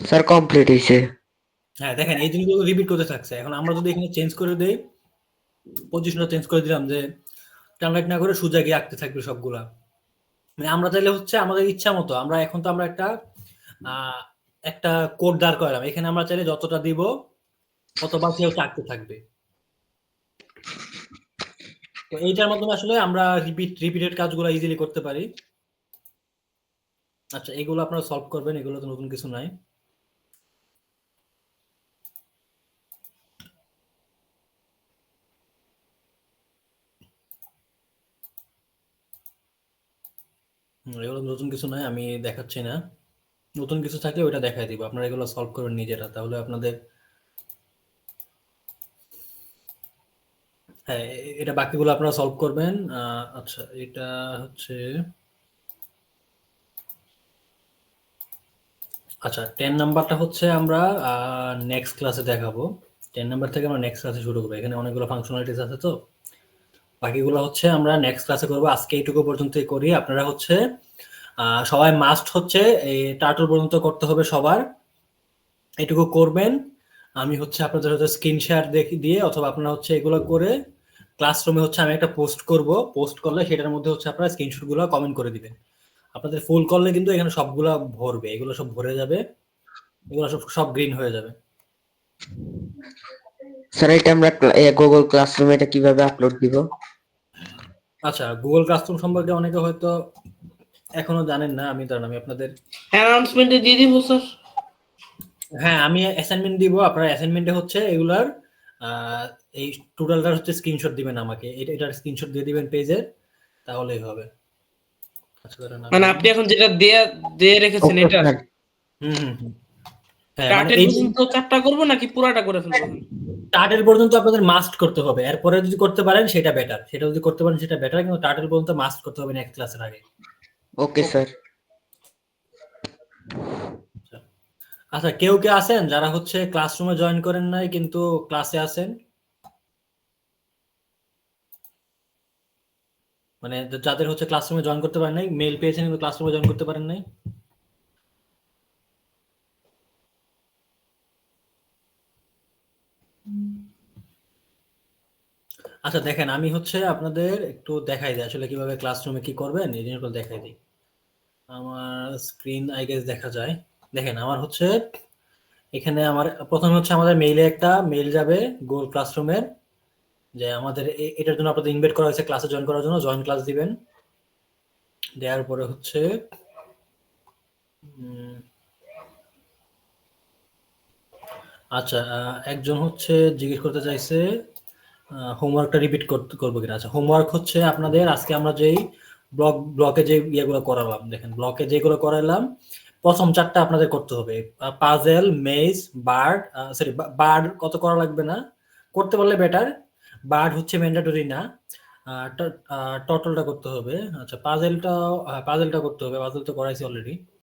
স্যার কমপ্লিট হয়েছে। হ্যাঁ, দেখেন এই জিনিসগুলো রিপিট করতে থাকছে। এখন আমরা যদি এখানে চেঞ্জ করে দেই, পজিশনটা চেঞ্জ করে দিলাম, যে টার্ন রাইট না করে সোজা গিয়ে আঁকতে থাকবে সবগুলা। মানে আমরা চাইলে হচ্ছে আমাদের ইচ্ছা মতো, আমরা এখন তো আমরা একটা কোড দাঁড় করালাম, এখানে আমরা চাইলে যতটা দিব ততবার সে হচ্ছে আঁকতে থাকবে। তো এইটার মাধ্যমে আসলে আমরা রিপিটেড কাজগুলো ইজিলি করতে পারি। আচ্ছা, এগুলো আপনারা সলভ করবেন, এগুলো তো নতুন কিছু নাই। এগুলো নতুন কিছু নাই, আমি দেখাচ্ছি না। নতুন কিছু থাকলে ওইটা দেখাই দিব, আপনারা এগুলো সলভ করবেন নিজেরা, তাহলে আপনাদের হ্যাঁ এটা বাকিগুলো আপনারা সলভ করবেন। আচ্ছা, এটা হচ্ছে আচ্ছা 10 নাম্বারটা হচ্ছে আমরা নেক্সট ক্লাসে দেখাবো। 10 নাম্বার থেকে আমরা নেক্সট ক্লাসে শুরু করবো। এখানে অনেকগুলো ফাংশনালিটিস আছে, তো বাকিগুলো হচ্ছে আমরা নেক্সট ক্লাসে করবো। আজকে এইটুকু পর্যন্তই করি। আপনারা হচ্ছে সবাই মাস্ট হচ্ছে এই টার্টল পর্যন্ত করতে হবে সবার, এটুকু করবেন। আমি হচ্ছে আপনাদের হচ্ছে স্ক্রিন শেয়ার দিয়ে অথবা আপনারা হচ্ছে এগুলো করে ক্লাসরুমে হচ্ছে আমি একটা পোস্ট করব। পোস্ট করলে সেটার মধ্যে হচ্ছে আপনারা স্ক্রিনশট গুলো কমেন্ট করে দিবেন। আপনাদের ফুল করলে কিন্তু এখানে সবগুলা ভরবে, এগুলো সব ভরে যাবে, এগুলো সব গ্রিন হয়ে যাবে। স্যার এটা আমরা গুগল ক্লাসরুমে এটা কিভাবে আপলোড দিব? আচ্ছা, গুগল ক্লাসরুম সম্পর্কে অনেকে হয়তো এখনো জানেন না। আমি আপনাদের অ্যানাউন্সমেন্টে দিয়ে দিব স্যার। হ্যাঁ, আমি অ্যাসাইনমেন্ট দিব। আপনারা অ্যাসাইনমেন্টে হচ্ছে এগুলার এই টোটালটার হচ্ছে স্ক্রিনশট দিবেন আমাকে, এটার স্ক্রিনশট দিয়ে দিবেন পেজের, তাহলেই হবে। আচ্ছা, মানে আপনি এখন যেটা দিয়ে রেখেছেন এটা হ্যাঁ, টার্টেল পর্যন্ত 4টা করব নাকি পুরাটা করে ফেলবো? টার্টেল পর্যন্ত আপনাদের মাস্ট করতে হবে। এরপরে যদি করতে পারেন সেটা বেটার, সেটা যদি করতে পারেন সেটা বেটার, কিন্তু টার্টেল পর্যন্ত মাস্ট করতে হবে নেক্সট ক্লাসের আগে। ওকে স্যার। আচ্ছা, কেউ আছেন যারা হচ্ছে ক্লাসরুমে জয়েন করেন নাই কিন্তু ক্লাসে আছেন? মানে যাদের হচ্ছে ক্লাসরুমে জয়েন করতে পারেন নাই, মেল পেয়েছেন কিন্তু ক্লাসরুমে জয়েন করতে পারেন নাই? আচ্ছা, দেখেন আমি হচ্ছে আপনাদের একটু দেখাই দিই আসলে কিভাবে ক্লাসরুমে কি করবেন, এই জিনিসগুলো দেখাই দিই। আমার স্ক্রিন আই গেস দেখা যায়। দেখেন আমার হচ্ছে এখানে আমার প্রথমে হচ্ছে আমাদের মেইলে একটা মেইল যাবে গুগল ক্লাসরুমের, যে আমাদের এটার জন্য আপনাদের ইনভাইট করা হয়েছে ক্লাসে জয়েন করার জন্য, জয়েন ক্লাস দিবেন। দেওয়ার পরে হচ্ছে আচ্ছা একজন হচ্ছে জিজ্ঞেস করতে চাইছে হোমওয়ার্কটা রিপিট করবো কিনা। আচ্ছা, হোমওয়ার্ক হচ্ছে আপনাদের আজকে আমরা যেই ব্লকে যে ইয়েগুলো করালাম, দেখেন ব্লকে যেগুলো করালাম প্রথম 4 টা আপনাদের করতে হবে। পাজল, মেজ, বার্ড, সরি বার্ড কত করা লাগবে না। করতে পারলে বেটার। বার্ড হচ্ছে ম্যান্ডেটরি না। টটলটা করতে হবে। আচ্ছা পাজলটা করতে হবে। পাজল তো করাইছি অলরেডি।